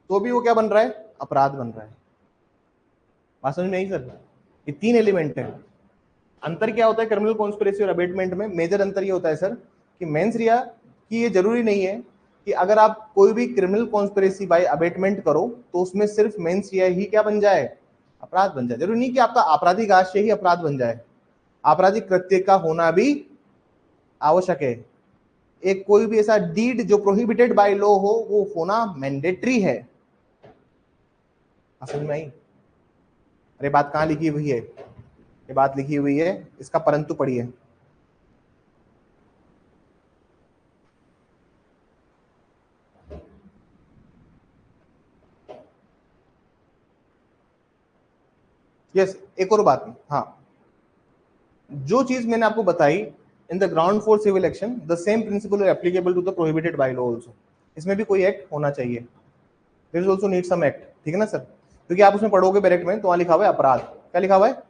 तो भी वो क्या बन रहा है? अपराध बन रहा है। बात समझ में आई सर? ये 3 एलिमेंट है। अंतर क्या होता है क्रिमिनल कॉन्स्पिरेसी और अबेटमेंट में? मेजर अंतर ये होता है सर कि मेंस रिया की ये जरूरी नहीं है कि अगर आप कोई भी क्रिमिनल कॉन्स्पिरेसी बाय अबेटमेंट करो तो उसमें सिर्फ मेंस रिया ही क्या बन जाए? अपराध बन जाए। जरूरी नहीं कि आपका आपराधिक आशय ही अपराध बन जाए, आपराधिक कृत्य का होना भी आवश्यक है। एक कोई भी ऐसा डीड जो प्रोहिबिटेड बाय लॉ हो वो होना मैंडेटरी है। समझ में आई? अरे बात कहां लिखी हुई है? ये बात लिखी हुई है, इसका परंतु पढ़िए। यस, एक और बात, हाँ, जो चीज मैंने आपको बताई in the ground for civil action the same principle applicable to the prohibited by law also. इसमें भी कोई एक्ट होना चाहिए, there is also need some act, ठीक है ना सर। क्योंकि आप उसमें पढ़ोगे डायरेक्ट में तो वहां लिखा हुआ है अपराध, क्या लिखा हुआ है?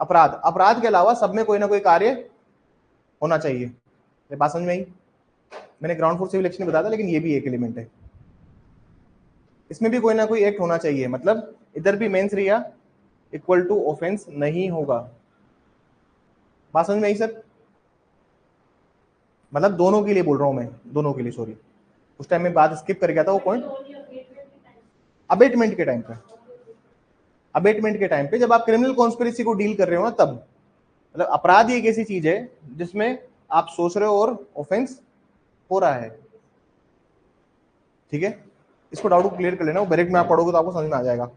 अपराध, अपराध के अलावा सब में कोई ना कोई कार्य होना चाहिए। ये बात समझ में आई? मैंने ग्राउंड फोर्स सिविल एक्शन बताया था, लेकिन ये भी एक एलिमेंट है, इसमें भी कोई ना कोई एक्ट होना चाहिए। मतलब इधर भी mens rea equal to offence नहीं होगा। बात समझ में आई सर? मतलब दोनों के लिए बोल रहा हूं मैं, दोनों के लिए, सॉरी उस टाइम में बात स्किप कर गया था वो पॉइंट। अबेटमेंट के टाइम पे, अबेटमेंट के टाइम पे जब आप क्रिमिनल कॉन्स्पिरेसी को डील कर रहे हो ना, तब मतलब अपराध ही एक ऐसी चीज है जिसमें आप सोच रहे हो और ऑफेंस हो रहा है। ठीक है, इसको डाउट को क्लियर कर लेना, वो डायरेक्ट में आप पढ़ोगे तो आपको समझ में आ जाएगा।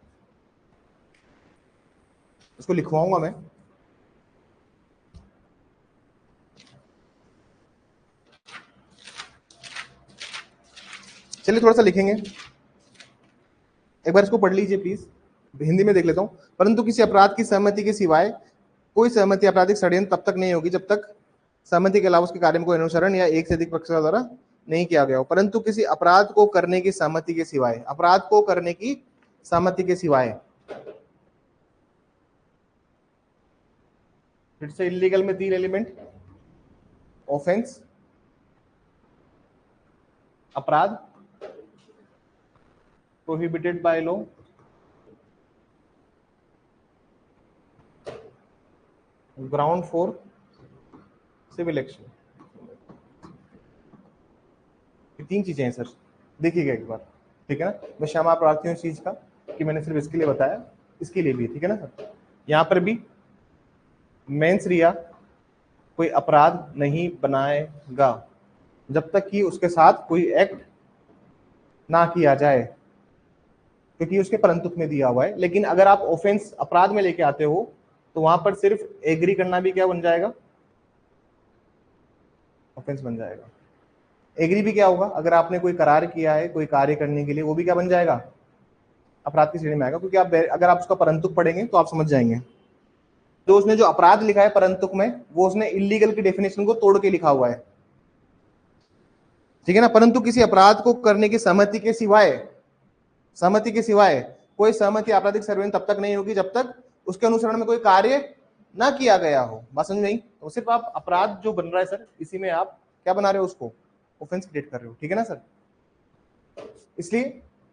इसको लिखवाऊंगा मैं। चलिए थोड़ा सा लिखेंगे, एक बार इसको पढ़ लीजिए प्लीज, हिंदी में देख लेता हूं। परंतु किसी अपराध की सहमति के सिवाय कोई सहमति आपराधिक षड्यंत्र तब तक नहीं होगी जब तक सहमति के अलावा उसके कार्य में कोई अनुसरण या एक से अधिक पक्षों द्वारा नहीं किया गया हो। परंतु किसी अपराध को करने की सहमति के सिवाय, अपराध को करने की सहमति के सिवाय, फिर से इलीगल में 3 एलिमेंट, ऑफेंस, अपराध, prohibited by law, ground for civil action. ये 3 चीजें हैं सर, देखिएगा एक बार, ठीक है ना। मैं क्षमा प्रार्थी हूं इस चीज का कि मैंने सिर्फ इसके लिए बताया, इसके लिए भी, ठीक है ना सर। यहां पर भी मेंस रिया कोई अपराध नहीं बनाएगा जब तक कि उसके साथ कोई एक्ट ना किया जाए, क्योंकि उसके परंतुक में दिया हुआ है। लेकिन अगर आप ऑफेंस अपराध में लेके आते हो तो वहां पर सिर्फ एग्री करना भी क्या बन जाएगा, ऑफेंस बन जाएगा। एग्री भी क्या होगा, अगर आपने कोई करार किया है कोई कार्य करने के लिए, वो भी क्या बन जाएगा, अपराध की श्रेणी में आएगा। क्योंकि आप अगर आप उसका परंतुक पढ़ेंगे तो आप समझ जाएंगे। तो उसने जो अपराध लिखा है परंतुक में, वो उसने इलीगल की डेफिनेशन को तोड़ के लिखा हुआ है, ठीक है ना। परंतु किसी अपराध को करने की सहमति के सिवाय, सहमति के सिवाय कोई सहमति आपराधिक षड्यंत्र तब तक नहीं होगी जब तक उसके अनुसरण में कोई कार्य ना किया गया हो। बात समझ में आई? तो सिर्फ आप अपराध जो बन रहा है सर, इसी में आप क्या बना रहे हो, उसको ऑफेंस क्रिएट कर रहे हो, ठीक है ना सर। इसलिए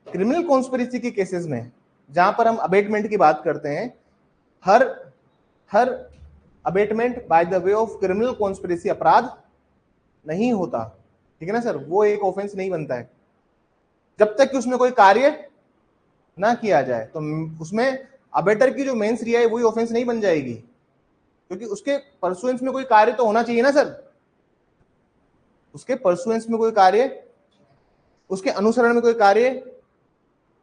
क्रिमिनल कॉन्स्पिरेसी के केसेस में जहां पर हम अबेटमेंट की बात करते हैं, हर हर abetment by the way of criminal conspiracy अपराध नहीं होता, ठीक है ना सर। वो एक ऑफेंस नहीं बनता है जब तक कि उसमें कोई कार्य ना किया जाए। तो उसमें अबेटर की जो मेंस रिया है वही ऑफेंस नहीं बन जाएगी, क्योंकि उसके परसुएंस में कोई कार्य तो होना चाहिए ना सर। उसके परसुएंस में कोई कार्य, उसके अनुसरण में कोई कार्य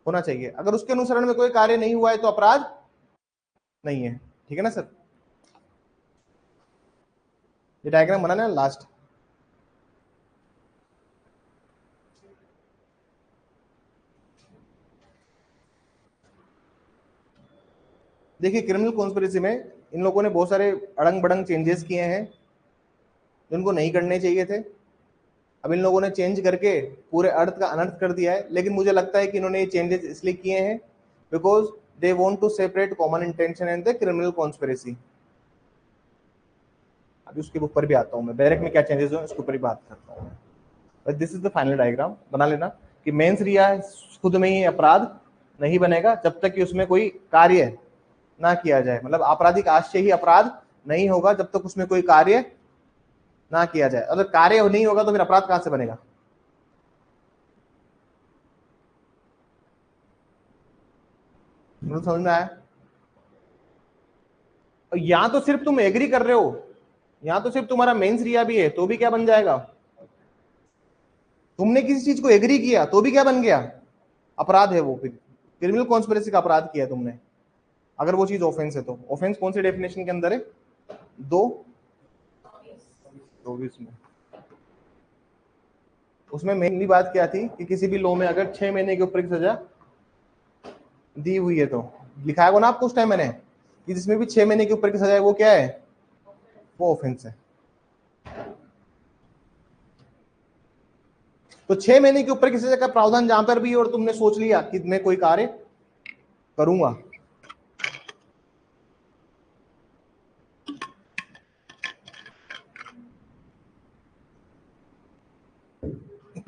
होना चाहिए। अगर उसके अनुसरण में कोई कार्य नहीं हुआ है तो अपराध नहीं है, ठीक है ना सर। ये डायग्राम बनाना है लास्ट। देखिए क्रिमिनल कॉन्स्पिरेसी में इन लोगों ने बहुत सारे अड़ंग बड़ंग चेंजेस किए हैं जिनको नहीं करने चाहिए थे। अब इन लोगों ने चेंज करके पूरे अर्थ का अनर्थ कर दिया है। लेकिन मुझे लगता है कि इन्होंने ये चेंजेस इसलिए किए हैं because they want to separate common intention and the criminal conspiracy. अभी उसके ऊपर भी आता हूं मैं, डायरेक्ट में क्या चेंजेस हुए उसके ऊपर ही बात करता हूँ। But this is the final diagram, बना लेना कि मेंस रिया खुद में ही अपराध नहीं बनेगा जब तक कि उसमें कोई कार्य ना किया जाए। मतलब आपराधिक आशय ही अपराध नहीं होगा जब तक उसमें कोई कार्य ना किया जाए। अगर कार्य नहीं होगा तो फिर अपराध कहां से बनेगा? समझ में आया? यहां तो सिर्फ तुम एग्री कर रहे हो, यहां तो सिर्फ तुम्हारा मेंस रिया भी है तो भी क्या बन जाएगा? तुमने किसी चीज को एग्री किया तो भी क्या बन गया? अपराध है वो, फिर क्रिमिनल कॉन्स्पिरेसी का अपराध किया तुमने, अगर वो चीज ऑफेंस है तो। ऑफेंस कौन सी डेफिनेशन के अंदर है? 2:24 में। उसमें मेनली बात क्या थी कि किसी भी लॉ में अगर 6 महीने के ऊपर की सजा दी हुई है तो, लिखा है वो ना आपको उस टाइम मैंने, कि जिसमें भी 6 महीने के ऊपर की सजा है वो क्या है, वो ऑफेंस है। तो 6 महीने के ऊपर की सजा का प्रावधान जहां पर भी, और तुमने सोच लिया कि मैं कोई कार्य करूंगा,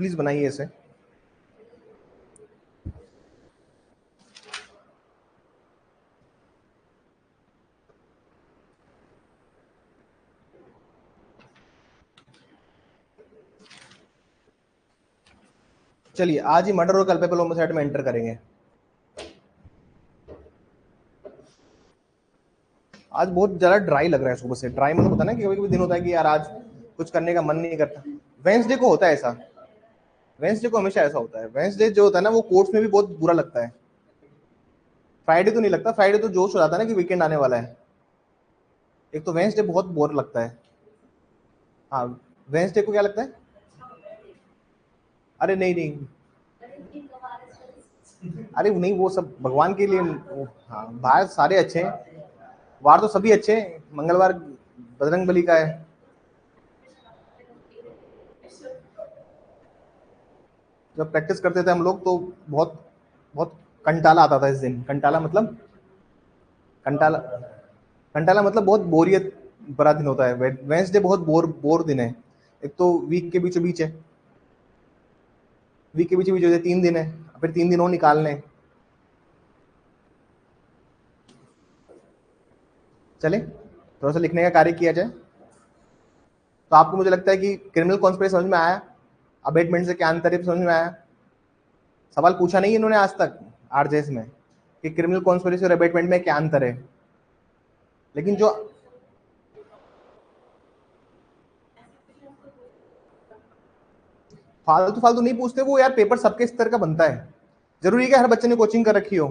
प्लीज बनाइए इसे। चलिए आज ही मर्डर और कल्पेबल होमिसाइड में एंटर करेंगे। आज बहुत ज्यादा ड्राई लग रहा है सुबह से। ड्राई मतलब होता है ना कि कभी कभी दिन होता है कि यार आज कुछ करने का मन नहीं करता। वेंसडे को होता है ऐसा, वेंसडे को हमेशा ऐसा होता है। वेंसडे जो होता है ना वो कोर्ट्स में भी बहुत बुरा लगता है। फ्राइडे तो नहीं लगता, फ्राइडे तो जोश हो जाता है ना कि वीकेंड आने वाला है। एक तो वेंसडे बहुत बोर लगता है। हाँ, वेंसडे को क्या लगता है? अरे नहीं नहीं, अरे नहीं वो सब भगवान के लिए। हाँ बाहर सारे अच्छे हैं, वार तो सभी अच्छे हैं। मंगलवार बजरंग बली का है। जब प्रैक्टिस करते थे हम लोग तो बहुत बहुत कंटाला आता था इस दिन। कंटाला मतलब, कंटाला कंटाला मतलब बहुत बोरियत भरा दिन होता है। वेंसडे बहुत बोर बोर दिन है। एक तो वीक के बीचों बीच है, वीक के बीचों बीच होते 3 दिन है, फिर 3 दिन और निकालने हैं। चले थोड़ा सा लिखने का कार्य किया जाए। तो आपको मुझे लगता है कि क्रिमिनल कॉन्स्पिरेसी समझ में आया, अबेटमेंट से क्या अंतर है समझ में आया। सवाल पूछा नहीं इन्होंने आज तक आरजेएस में कि क्रिमिनल कॉन्स्पिरेसी और अबेटमेंट में क्या अंतर है, लेकिन जो फालतू फालतू नहीं पूछते वो यार। पेपर सबके स्तर का बनता है, जरूरी है कि हर बच्चे ने कोचिंग कर रखी हो।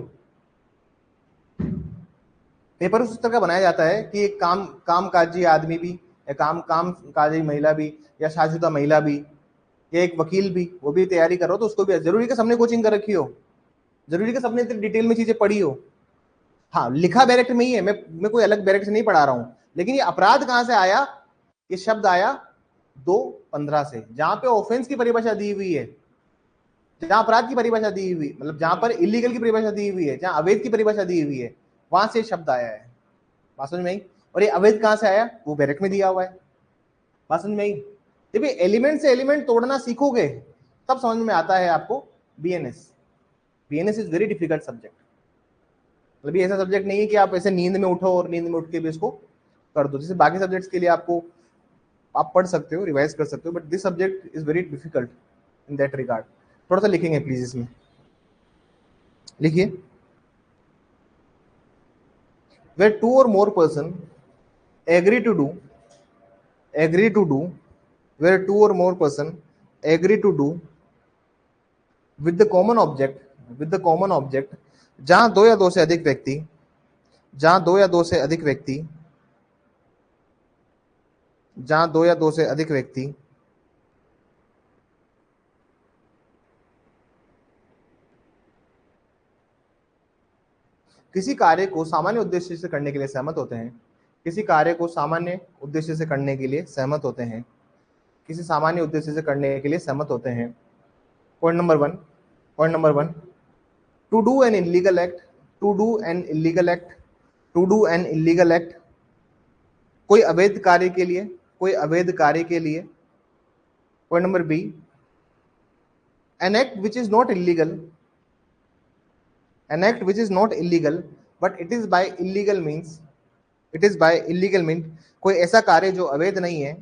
पेपर उस तरह का बनाया जाता है कि एक काम काजी आदमी भी, या काम काजी महिला भी, या शादीशुदा महिला भी, या एक वकील भी, वो भी तैयारी कर रहा हो तो उसको भी जरूरी है कि सबने कोचिंग कर रखी हो, जरूरी है कि सबने इतनी डिटेल में चीजें पढ़ी हो। हाँ लिखा बैरेक्ट में ही है, मैं कोई अलग बैरेक्ट से नहीं पढ़ा रहा हूँ, लेकिन ये अपराध कहां से आया? ये शब्द आया 2:15 से, जहां पे ऑफेंस की परिभाषा दी हुई है, जहां अपराध की परिभाषा दी हुई, मतलब जहां पर इलीगल की परिभाषा दी हुई है, जहां अवैध की परिभाषा दी हुई है, वहां से शब्द आया है। बात समझ में आई? और ये अवैध कहां से आया? वो बैरेक्ट में दिया हुआ है। बात समझ में आई? जब ये एलिमेंट से एलिमेंट तोड़ना सीखोगे तब समझ में आता है आपको BNS. BNS is very difficult subject. मतलब ये ऐसा सब्जेक्ट नहीं है कि आप ऐसे नींद में उठो और नींद में उठ के भी इसको कर दो। जैसे बाकी सब्जेक्ट्स के लिए आपको आप पढ़ सकते हो, रिवाइज कर सकते हो, but this subject is very difficult in that regard. थोड़ा सा लिखेंगे प्लीज इसमें, लिखिए। where two or more person agree to do agree to do where two or more person agree to do with the common object जहां दो या दो से अधिक व्यक्ति जहां दो या दो से अधिक व्यक्ति जहां दो या दो से अधिक व्यक्ति किसी कार्य को सामान्य उद्देश्य से करने के लिए सहमत होते हैं, किसी कार्य को सामान्य उद्देश्य से करने के लिए सहमत होते हैं, किसी सामान्य उद्देश्य से करने के लिए सहमत होते हैं। Point number one, to do an illegal act, to do an illegal act, to do an illegal act, कोई अवैध कार्य के लिए, कोई अवैध कार्य के लिए। Point number B, an act which is not illegal, an act which is not illegal but it is by illegal means, it is by illegal means, कोई ऐसा कार्य जो अवैध नहीं है,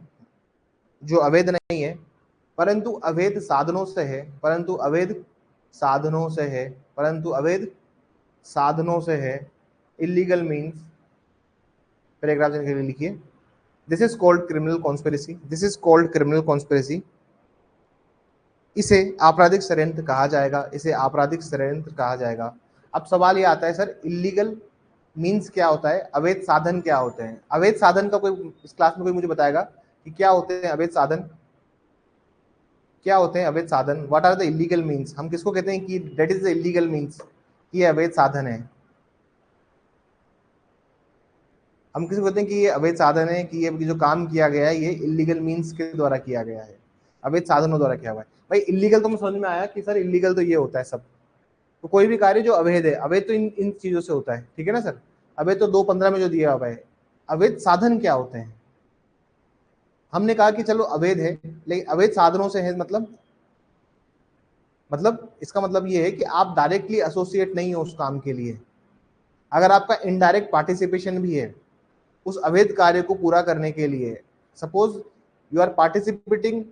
जो अवैध नहीं है परंतु अवैध साधनों से है, परंतु अवैध साधनों से है, परंतु अवैध साधनों से है, illegal means। पैराग्राफ के लिए लिखिए, this is called criminal conspiracy, this is called criminal conspiracy. इसे आपराधिक षड्यंत्र कहा जाएगा, इसे आपराधिक षड्यंत्र कहा जाएगा। अब सवाल ये आता है सर इलीगल मीन्स क्या होता है, अवैध साधन क्या होते हैं? अवैध साधन का कोई इस क्लास में कोई मुझे बताएगा कि क्या होते हैं अवैध साधन? क्या होते हैं अवैध साधन? What are the illegal means? हम किसको कहते हैं कि that is the illegal means, ये अवैध साधन है? हम किसको कहते हैं कि ये अवैध साधन है, कि ये जो काम किया गया है ये इलीगल मीन्स के द्वारा किया गया है, अवैध साधनों द्वारा किया हुआ है? भाई इलीगल तो मुझे समझ में आया कि सर इलीगल तो ये होता है सब, तो कोई भी कार्य जो अवैध है, अवैध तो इन इन चीजों से होता है, ठीक है ना सर? अवैध तो 2:15 में जो दिया हुआ है। अवैध साधन क्या होते हैं? हमने कहा कि चलो अवैध है लेकिन अवैध साधनों से है, मतलब मतलब इसका मतलब ये है कि आप डायरेक्टली एसोसिएट नहीं हो उस काम के लिए। अगर आपका इनडायरेक्ट पार्टिसिपेशन भी है उस अवैध कार्य को पूरा करने के लिए, suppose you are participating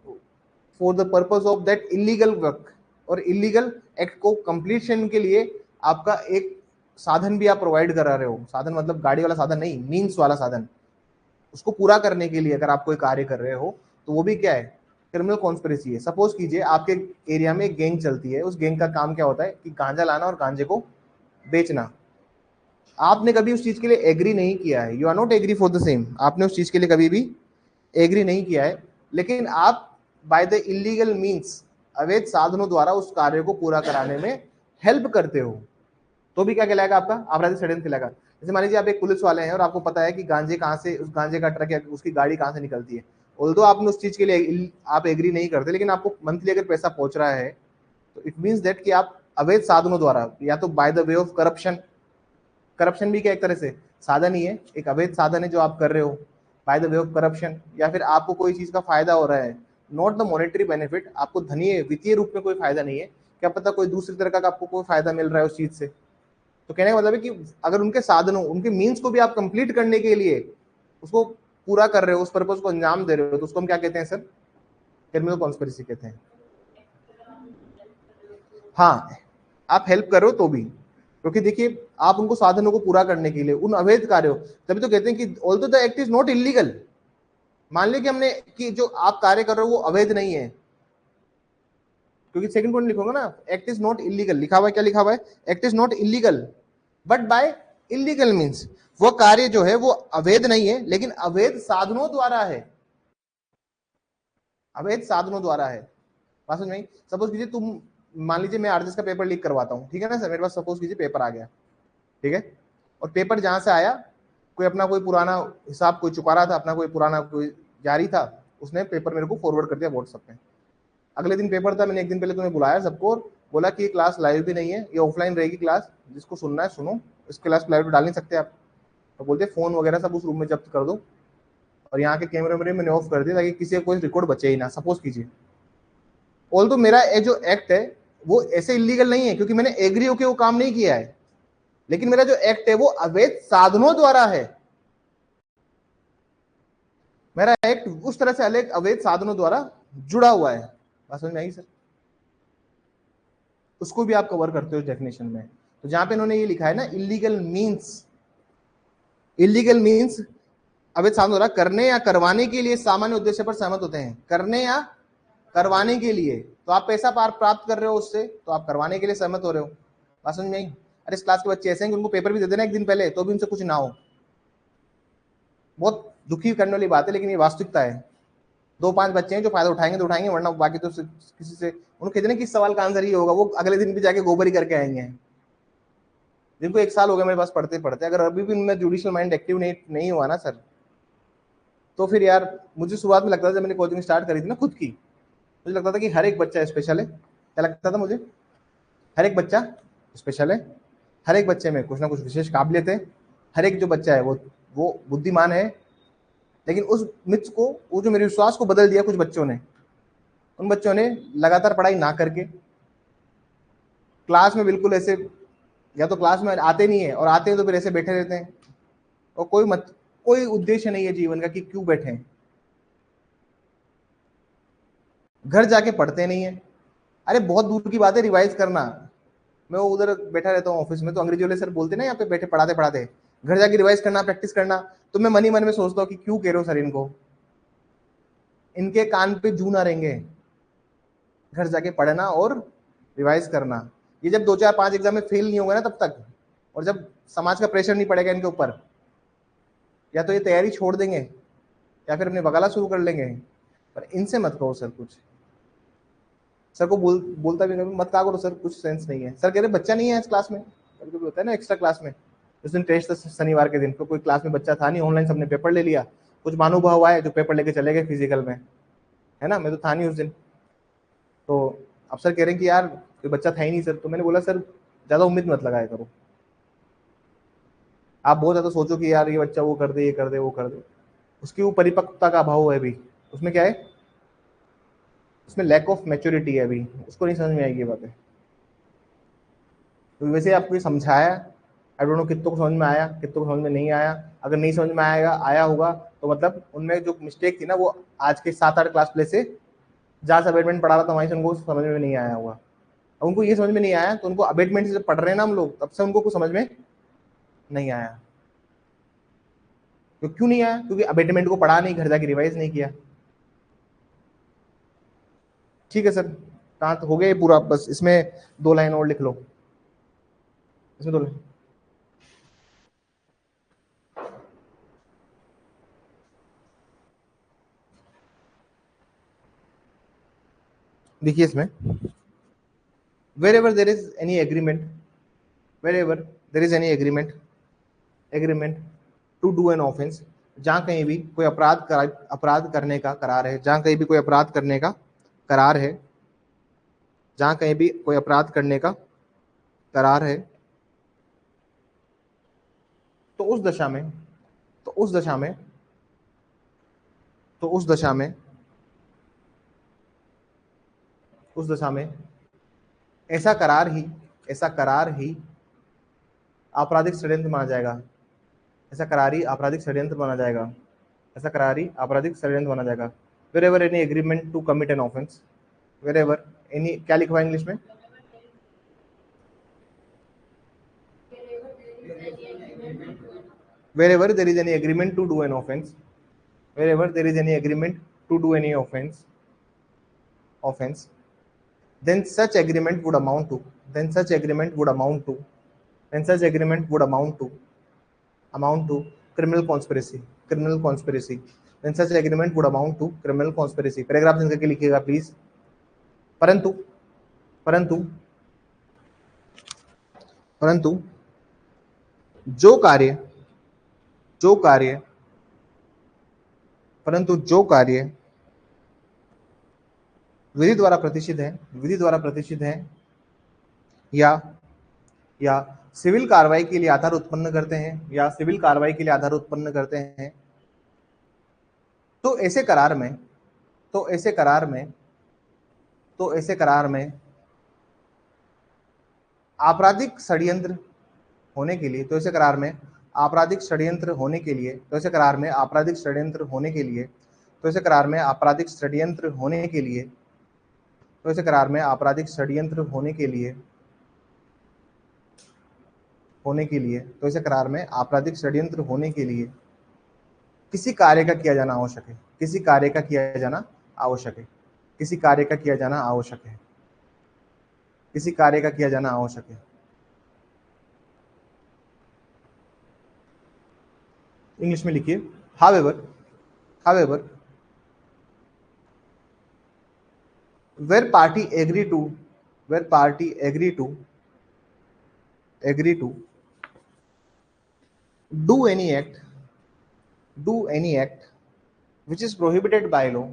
for the purpose of that illegal work और इलीगल एक्ट को कंप्लीशन के लिए आपका एक साधन भी आप प्रोवाइड करा रहे हो, साधन मतलब गाड़ी वाला साधन नहीं, मीन्स वाला साधन, उसको पूरा करने के लिए अगर आप कोई कार्य कर रहे हो तो वो भी क्या है, क्रिमिनल कॉन्स्पिरेसी है। सपोज कीजिए आपके एरिया में एक गैंग चलती है, उस गैंग का काम क्या होता है कि गांजा लाना और गांजे को बेचना। आपने कभी उस चीज के लिए एग्री नहीं किया है, you are not agree for the same, आपने उस चीज के लिए कभी भी एग्री नहीं किया है, लेकिन आप बाय द इलीगल मीन्स अवैध साधनों द्वारा उस कार्य को पूरा कराने में हेल्प करते हो, तो भी क्या कहलाएगा आपका अपराधिक षड्यंत्र कहलाएगा। जैसे मान लीजिए आप एक पुलिस वाले हैं और आपको पता है कि गांजे कहाँ से, उस गांजे का ट्रक या उसकी गाड़ी कहाँ से निकलती है, ऑल्दो आपने उस चीज के लिए आप एग्री नहीं करते, लेकिन आपको मंथली अगर पैसा पहुंच रहा है तो इट मीन्स दैट कि आप अवैध साधनों द्वारा या तो bye the way of corruption, corruption भी क्या एक तरह से साधन ही है, एक अवैध साधन है जो आप कर रहे हो bye the way of corruption, या फिर आपको कोई चीज का फायदा हो रहा है, नॉट द मॉनेटरी बेनिफिट, आपको धनीय वित्तीय रूप में कोई फायदा नहीं है, क्या पता कोई दूसरी तरह का आपको कोई फायदा मिल रहा है उस चीज से। तो कहने का मतलब है कि अगर उनके साधनों, उनके मीन्स को भी आप कंप्लीट करने के लिए उसको पूरा कर रहे हो, उस पर्पज को अंजाम दे रहे हो, तो उसको हम क्या कहते हैं सर, क्रिमिनल कॉन्स्पिरेसी कहते हैं। हाँ, आप हेल्प कर रहे हो तो भी, क्योंकि देखिए आप उनको साधनों को पूरा करने के लिए उन अवैध कार्यों, तभी तो कहते हैं कि although the act is not illegal, मान लीजिए कि हमने कि जो आप कार्य कर रहे हो वो अवैध नहीं है, क्योंकि सेकंड पॉइंट लिखोगे ना, एक्ट इज नॉट इलीगल, लिखा हुआ है, क्या लिखा हुआ है, act is not illegal but by illegal means, वो कार्य जो है वो अवैध नहीं है लेकिन अवैध साधनों द्वारा है, अवैध साधनों द्वारा है। बात समझ में? सपोज कीजिए तुम, मान लीजिए मैं आरजेएस का पेपर लीक करवाता हूँ, ठीक है ना सर, मेरे पास सपोज कीजिए पेपर आ गया, ठीक है, और पेपर जहां से आया, कोई अपना कोई पुराना हिसाब कोई चुका रहा था, अपना कोई पुराना कोई जारी था, उसने पेपर मेरे को फॉरवर्ड कर दिया व्हाट्सएप पे। अगले दिन पेपर था, मैंने एक दिन पहले तुम्हें बुलाया सबको और बोला कि ये क्लास लाइव भी नहीं है, ये ऑफलाइन रहेगी क्लास, जिसको सुनना है सुनो, इस क्लास लाइव तो डाल नहीं सकते आप। तो बोलते फोन वगैरह सब उस रूम में जब्त कर दो और यहाँ के कैमरे वैमरे मैंने ऑफ कर दिया ताकि किसी का कोई रिकॉर्ड बचे ही ना। सपोज कीजिए ऑल तो मेरा ये जो एक्ट है वो ऐसे इलीगल नहीं है क्योंकि मैंने एग्री होकर वो काम नहीं किया है, लेकिन मेरा जो एक्ट है वो अवैध साधनों द्वारा है, मेरा एक्ट उस तरह से अलग अवैध साधनों द्वारा जुड़ा हुआ है। बात समझ में आई सर? उसको भी आप कवर करते हो डेफिनेशन में। तो जहां पे इन्होंने ये लिखा है ना इलीगल मीन्स, इलीगल मीन्स अवैध साधनों द्वारा करने या करवाने के लिए सामान्य उद्देश्य पर सहमत होते हैं, करने या करवाने के लिए, तो आप पैसा प्राप्त कर रहे हो उससे, तो आप करवाने के लिए सहमत हो रहे हो। बात समझ में आई? अरे इस क्लास के बच्चे ऐसे हैं कि उनको पेपर भी दे देना एक दिन पहले तो भी उनसे कुछ ना हो, बहुत दुखी करने वाली बात है लेकिन ये वास्तविकता है। 2-5 बच्चे हैं जो फायदा उठाएंगे तो उठाएंगे, वरना बाकी तो किसी से उनको कहते ना कि सवाल का आंसर ये होगा, वो अगले दिन भी जाके गोबर ही करके आएंगे। जिनको 1 साल हो गया मेरे पास पढ़ते पढ़ते, अगर अभी भी उनमें जुडिशियल माइंड एक्टिव नहीं हुआ ना सर, तो फिर यार मुझे शुरुआत में लगता था जब मैंने कोचिंग स्टार्ट करी थी ना खुद की, मुझे लगता था कि हर एक बच्चा स्पेशल है। क्या लगता था मुझे? हर एक बच्चा स्पेशल है, हर एक बच्चे में कुछ ना कुछ विशेष काबिलियत है, हर एक जो बच्चा है वो बुद्धिमान है। लेकिन उस मिथ को, वो जो मेरे विश्वास को बदल दिया कुछ बच्चों ने, उन बच्चों ने लगातार पढ़ाई ना करके क्लास में बिल्कुल ऐसे, या तो क्लास में आते नहीं है और आते हैं तो फिर ऐसे बैठे रहते हैं और कोई उद्देश्य नहीं है जीवन का कि क्यों बैठे हैं, घर जाके पढ़ते नहीं है। अरे बहुत दूर की बात है रिवाइज करना, मैं वो उधर बैठा रहता हूँ ऑफिस में तो अंग्रेजी वाले सर बोलते ना यहाँ पे बैठे पढ़ाते पढ़ाते घर जाके रिवाइज करना, प्रैक्टिस करना, तो मैं मन ही मन में सोचता हूँ कि क्यों कह रहे हो सर इनको, इनके कान पे जू ना रहेंगे, घर जाके पढ़ना और रिवाइज करना। ये जब 2-4-5 एग्जाम में फेल नहीं होगा ना तब तक, और जब समाज का प्रेशर नहीं पड़ेगा इनके ऊपर, या तो ये तैयारी छोड़ देंगे या फिर अपने वकालत शुरू कर लेंगे। पर इनसे मत कहो सर कुछ, सर को बोलता भी नहीं, मत कहा करो सर कुछ सेंस नहीं है। सर कह रहे बच्चा नहीं है इस क्लास में, कभी कभी होता है ना एक्स्ट्रा क्लास में, उस दिन टेस्ट था शनिवार के दिन, तो कोई क्लास में बच्चा था नहीं, ऑनलाइन सबने पेपर ले लिया, कुछ महानुभाव आए जो पेपर लेके चले गए फिजिकल में, है ना, मैं तो था नहीं उस दिन। तो अब सर कह रहे हैं कि यार कोई बच्चा था ही नहीं सर, तो मैंने बोला सर ज्यादा उम्मीद मत लगाया करो, आप बहुत ज्यादा सोचो कि यार ये बच्चा वो कर दे ये कर दे वो कर दे, उसकी वो परिपक्वता का अभाव है अभी, उसमें क्या है, इसमें लैक ऑफ मैच्योरिटी है अभी, उसको नहीं समझ में आएगी ये बातें। तो वैसे आपको ये समझाया, आई डोंट नो कितनों को समझ में आया, कितनों को समझ में नहीं आया। अगर नहीं समझ में आया होगा तो मतलब उनमें जो मिस्टेक थी ना वो आज के 7-8 क्लास प्ले से जहाँ से अबेटमेंट पढ़ा रहा था वहीं से उनको समझ में नहीं आया होगा। अब उनको ये समझ में नहीं आया तो उनको अबेटमेंट से पढ़ रहे हैं ना हम लोग, तब से उनको कुछ समझ में नहीं आया। तो क्यों नहीं आया? क्योंकि अबेटमेंट को पढ़ा नहीं, घर जाके रिवाइज नहीं किया। ठीक है सर, कहाँ तो हो गया ये पूरा, बस इसमें 2 लाइन और लिख लो, इसमें 2 लाइन। देखिए इसमें wherever there is any agreement, wherever there is any agreement to do an offense, जहाँ कहीं भी कोई अपराध करने का करार है, जहाँ कहीं भी कोई अपराध करने का करार है, जहाँ कहीं भी कोई अपराध करने का करार है, तो उस दशा में तो उस दशा में तो उस दशा में उस दशा में ऐसा करार ही आपराधिक षड्यंत्र माना जाएगा। ऐसा करार ही आपराधिक षड्यंत्र माना जाएगा। ऐसा करार ही आपराधिक षड्यंत्र माना जाएगा। wherever any agreement to commit an offense, wherever any, क्या लिखा हुआ इंग्लिश में? wherever there is any agreement to do an offense, wherever there is any agreement to do any offense, then such agreement would amount to then such agreement would amount to then such agreement would amount to criminal conspiracy then such agreement would amount to criminal conspiracy। Paragraph लिख के लिखिएगा प्लीज। परंतु परंतु परंतु जो कार्य परंतु जो कार्य विधि द्वारा प्रतिष्ठित है या सिविल कार्रवाई के लिए आधार उत्पन्न करते हैं तो ऐसे करार में आपराधिक षड्यंत्र होने के लिए तो ऐसे करार में आपराधिक षड्यंत्र होने के लिए तो ऐसे करार में आपराधिक षड्यंत्र होने के लिए तो ऐसे करार में आपराधिक षड्यंत्र होने के लिए तो ऐसे करार में आपराधिक षड्यंत्र होने के लिए तो ऐसे करार में आपराधिक षड्यंत्र होने के लिए किसी कार्य का किया जाना आवश्यक है। किसी कार्य का किया जाना आवश्यक है। किसी कार्य का किया जाना आवश्यक है। किसी कार्य का किया जाना आवश्यक है। इंग्लिश में लिखिए, however where party agree to do any act which is prohibited by law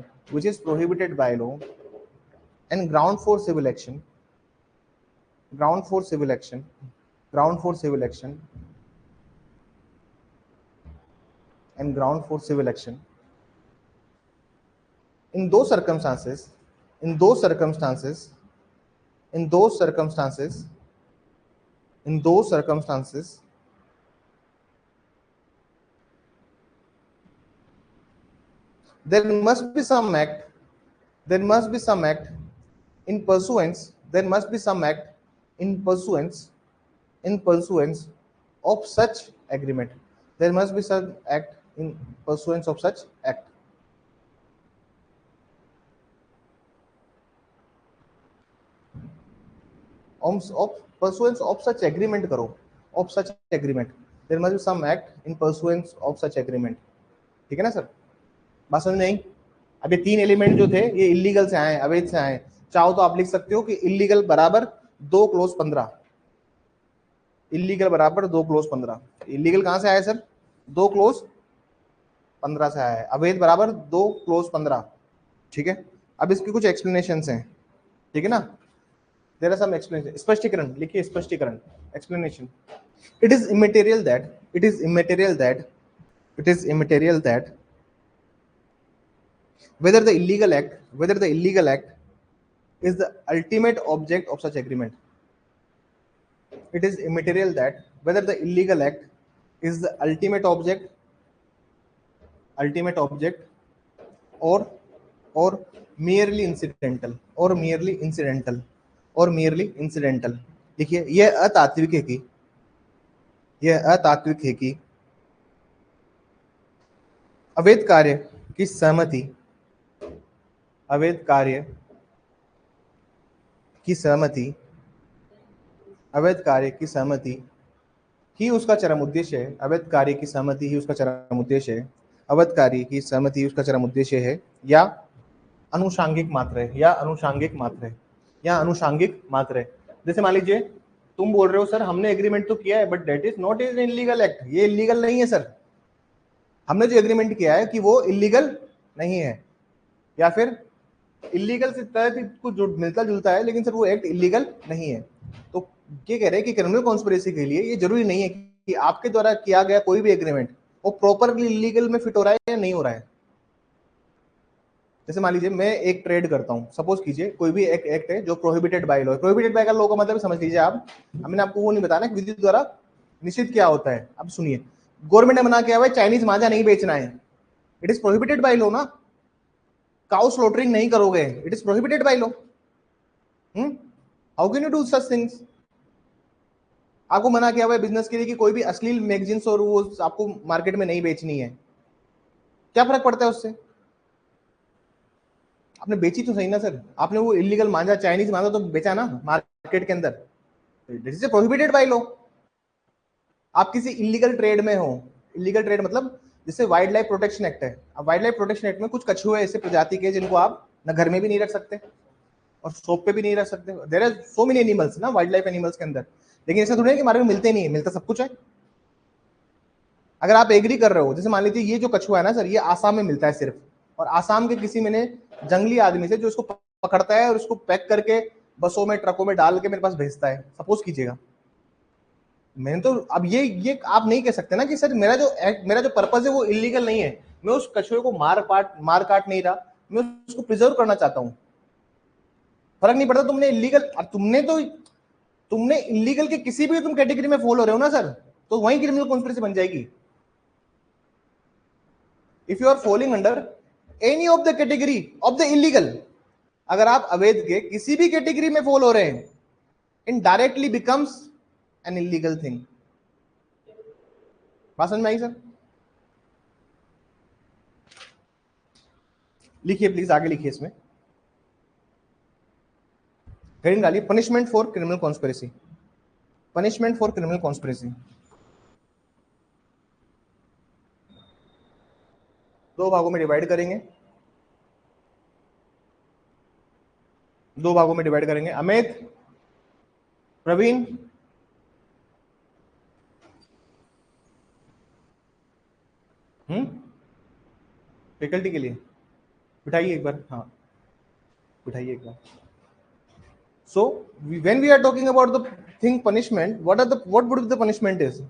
and ground for civil action in those circumstances there must be some act in pursuance of such agreement there must be some act in pursuance of such act। of pursuance of such agreement करो, of such agreement there must be some act in pursuance of such agreement। ठीक है ना सर, बात समझ नहीं? अब ये 3 एलिमेंट जो थे ये इलीगल से आए, अवैध से आए। चाहो तो आप लिख सकते हो कि इलीगल बराबर 2 क्लोज 15, इलीगल बराबर 2 क्लोज 15। इलीगल कहां से आया सर? 2 क्लोज 15 से आया है। अवैध बराबर 2 क्लोज 15। ठीक है, अब इसके कुछ एक्सप्लेनेशन हैं। ठीक है ना, देयर आर सम एक्सप्लेनेशन। स्पष्टीकरण लिखिए, स्पष्टीकरण, explanation. It is immaterial that whether the illegal act is the ultimate object of such agreement. It is immaterial that whether the illegal act is the ultimate object or merely incidental देखिए यह अतात्विक है कि अवैध कार्य की सहमति ही उसका चरम उद्देश्य है। अवैध कार्य की सहमति ही उसका चरम उद्देश्य है या अनुषांगिक मात्र है। जैसे मान लीजिए तुम बोल रहे हो सर हमने एग्रीमेंट तो किया है but that is not an illegal act, ये इलीगल नहीं है सर। हमने जो एग्रीमेंट किया है कि वो इलीगल नहीं है, या फिर इलीगल से तहत कुछ मिलता जुलता है लेकिन सर वो एक्ट इलीगल नहीं है। तो ये कह रहे हैं कि क्रिमिनल कॉन्स्पिरेसी के लिए ये जरूरी नहीं है कि आपके द्वारा किया गया कोई भी एग्रीमेंट वो प्रॉपरली इलीगल में फिट हो रहा है या नहीं हो रहा है। जैसे मान लीजिए मैं एक ट्रेड करता हूं, सपोज कीजिए कोई भी एक एक्ट है जो प्रोहिबिटेड बाय लॉ है। प्रोहिबिटेड बाय का लॉ का मतलब समझ लीजिए आप, हमने आपको वो नहीं बताना कि विधि द्वारा निषिद्ध क्या होता है। अब सुनिए, गवर्नमेंट ने मना किया हुआ है चाइनीज मांझा नहीं बेचना है, it is prohibited by law ना। काउ स्लॉटरिंग नहीं करोगे, it is prohibited by law. How can you do such things? आपको मना किया हुआ है बिजनेस के लिए कि कोई भी अश्लील मैगजीन्स और वो आपको मार्केट में नहीं बेचनी है, क्या फर्क पड़ता है उससे? आपने बेची तो सही ना सर, आपने वो इलीगल मांझा चाइनीज मांझा तो बेचा ना मार्केट के अंदर, this is prohibited by law. आप किसी इलीगल ट्रेड में हो, इलीगल ट्रेड मतलब जैसे वाइल्ड लाइफ प्रोटेक्शन एक्ट है। अब वाइल्ड लाइफ प्रोटेक्शन एक्ट में कुछ कछुए ऐसे प्रजाति के जिनको आप ना घर में भी नहीं रख सकते और शॉप पे भी नहीं रख सकते। There are so many animals ना वाइल्ड लाइफ एनिमल्स के अंदर, लेकिन ऐसा थोड़ी है कि हमारे में मिलते नहीं है, मिलता सब कुछ है। अगर आप एग्री कर रहे हो, जैसे मान लीजिए ये जो कछुआ है ना सर, ये आसाम में मिलता है सिर्फ, और आसाम के किसी मैंने जंगली आदमी से जो इसको पकड़ता है और उसको पैक करके बसों में ट्रकों में डाल के मेरे पास भेजता है, सपोज कीजिएगा। मैंने तो अब ये आप नहीं कह सकते ना कि सर मेरा जो पर्पज है वो इलीगल नहीं है। मैं उस कछुए को मार काट नहीं रहा, मैं उसको प्रिजर्व करना चाहता हूं। फर्क नहीं पड़ता तुमने इलीगल, तुमने इलीगल के किसी भी तुम कैटेगरी में फॉलो हो रहे हो ना सर, तो वही क्रिमिनल कॉन्स्पिरेसी बन जाएगी। If you are following under any of the category of the illegal, अगर आप अवैध के किसी भी कैटेगरी में फॉलो हो रहे हैं, indirectly becomes an illegal thing. बात समझ में आई सर? लिखिए प्लीज, आगे लिखिए इसमें हेडिंग डालिए punishment for criminal conspiracy. Punishment for criminal conspiracy दो भागों में डिवाइड करेंगे, अमित, प्रवीण, फैकल्टी के लिए बिठाइए एक बार, हाँ बिठाइए एक बार। So when we are talking about the thing punishment, what would the punishment is,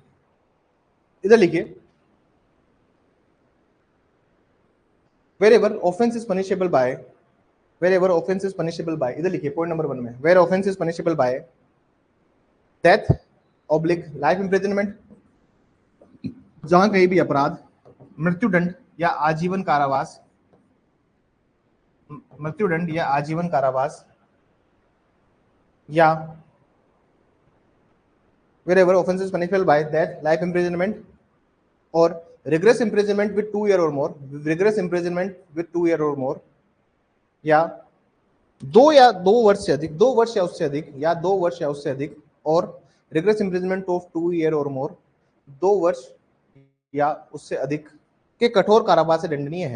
इधर लिखिए wherever offense is punishable by, इधर लिखिए पॉइंट नंबर 1 में, where offense is punishable by death oblique life imprisonment, जहां कहीं भी अपराध मृत्युदंड या आजीवन कारावास, या wherever offense is punishable by death, life imprisonment or rigorous imprisonment with 2 year or more, या 2 वर्ष या उससे अधिक और rigorous imprisonment of 2 year or more, 2 वर्ष या उससे अधिक के कठोर कारावास से दंडनीय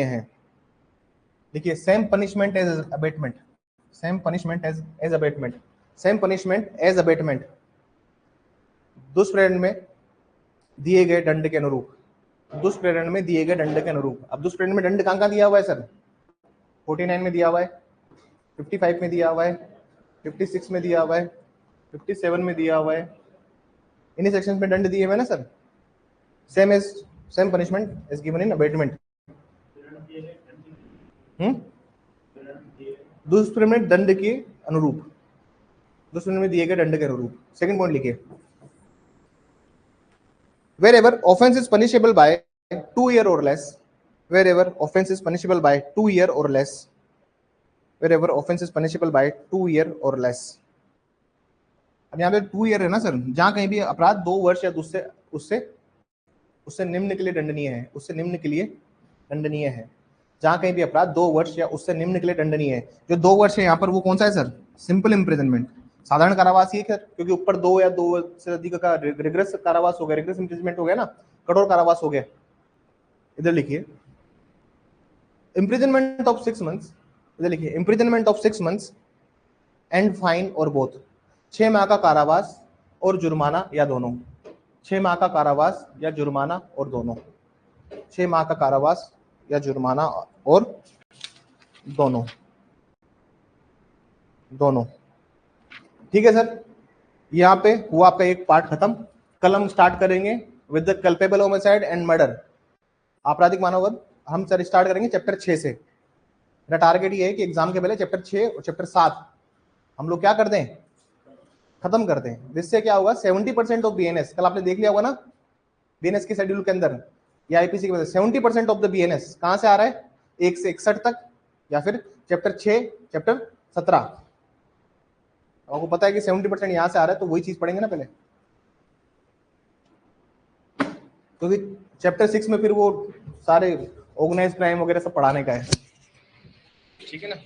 है, देखिए सेम पनिशमेंट एज दुष्प्रेरण में दिए गए दंड के अनुरूप, अब दुष्प्रेरण में दंड कहां दिया हुआ है सर? 49 में दिया हुआ है, 55 में दिया हुआ है, 56 में दिया हुआ है, 57 में दिया हुआ है, इन्हीं सेक्शन में दंड दिए हुए ना sir, same as same punishment is given in abetment. दुष्प्रमेय दंड के अनुरूप, दुष्प्रमेय में दिए गए दंड के अनुरूप। सेकंड पॉइंट लिखिए, wherever offense is punishable by 2 year or less, wherever offense is punishable by 2 year or less, wherever offense is punishable by 2 year or less। अब यहाँ पे 2 ईयर है ना सर, जहां कहीं भी अपराध 2 वर्ष या उससे उससे उससे निम्न के लिए दंडनीय है, उससे निम्न के लिए दंडनीय है, जहां कहीं भी अपराध 2 वर्ष या उससे निम्न के लिए दंडनीय है। जो 2 वर्ष है यहाँ पर वो कौन सा है सर? सिंपल इम्प्रिजनमेंट, साधारण कारावास ही है, क्योंकि ऊपर 2 या 2 से अधिक का रिग्रेस कारावास हो गया, रिग्रेस इम्प्रिजनमेंट हो गया ना, कठोर कारावास हो गया। इधर लिखिए इम्प्रिजनमेंट ऑफ 6 मंथ्स, इधर लिखिए imprisonment of 6 months and fine और बोथ, 6 माह का कारावास और जुर्माना या दोनों, 6 माह का कारावास या जुर्माना और दोनों, 6 माह का कारावास या जुर्माना और दोनों, दोनों। ठीक है सर, यहाँ पे हुआ आपका एक पार्ट खत्म। कल हम स्टार्ट करेंगे with the culpable homicide and murder, आपराधिक मानववध। हम सर स्टार्ट करेंगे चैप्टर 6 से। मेरा टारगेट ये है कि एग्जाम के पहले चैप्टर 6 और चैप्टर 7 हम लोग क्या कर दें, खत्म कर दें। जिससे क्या होगा 70% ऑफ बीएनएस, कल आपने देख लिया होगा ना बीएनएस के शेड्यूल के अंदर या आईपीसी की वजह से 70% ऑफ द बीएनएस कहां से आ रहा है, 1 से 61 तक, या फिर चैप्टर 6 चैप्टर 17। आपको पता है कि 70% यहां से आ रहा है, तो वही चीज पढ़ेंगे ना पहले, क्योंकि चैप्टर 6 में फिर वो सारे ऑर्गेनाइज क्राइम वगैरह सब पढ़ाने का है। ठीक है ना।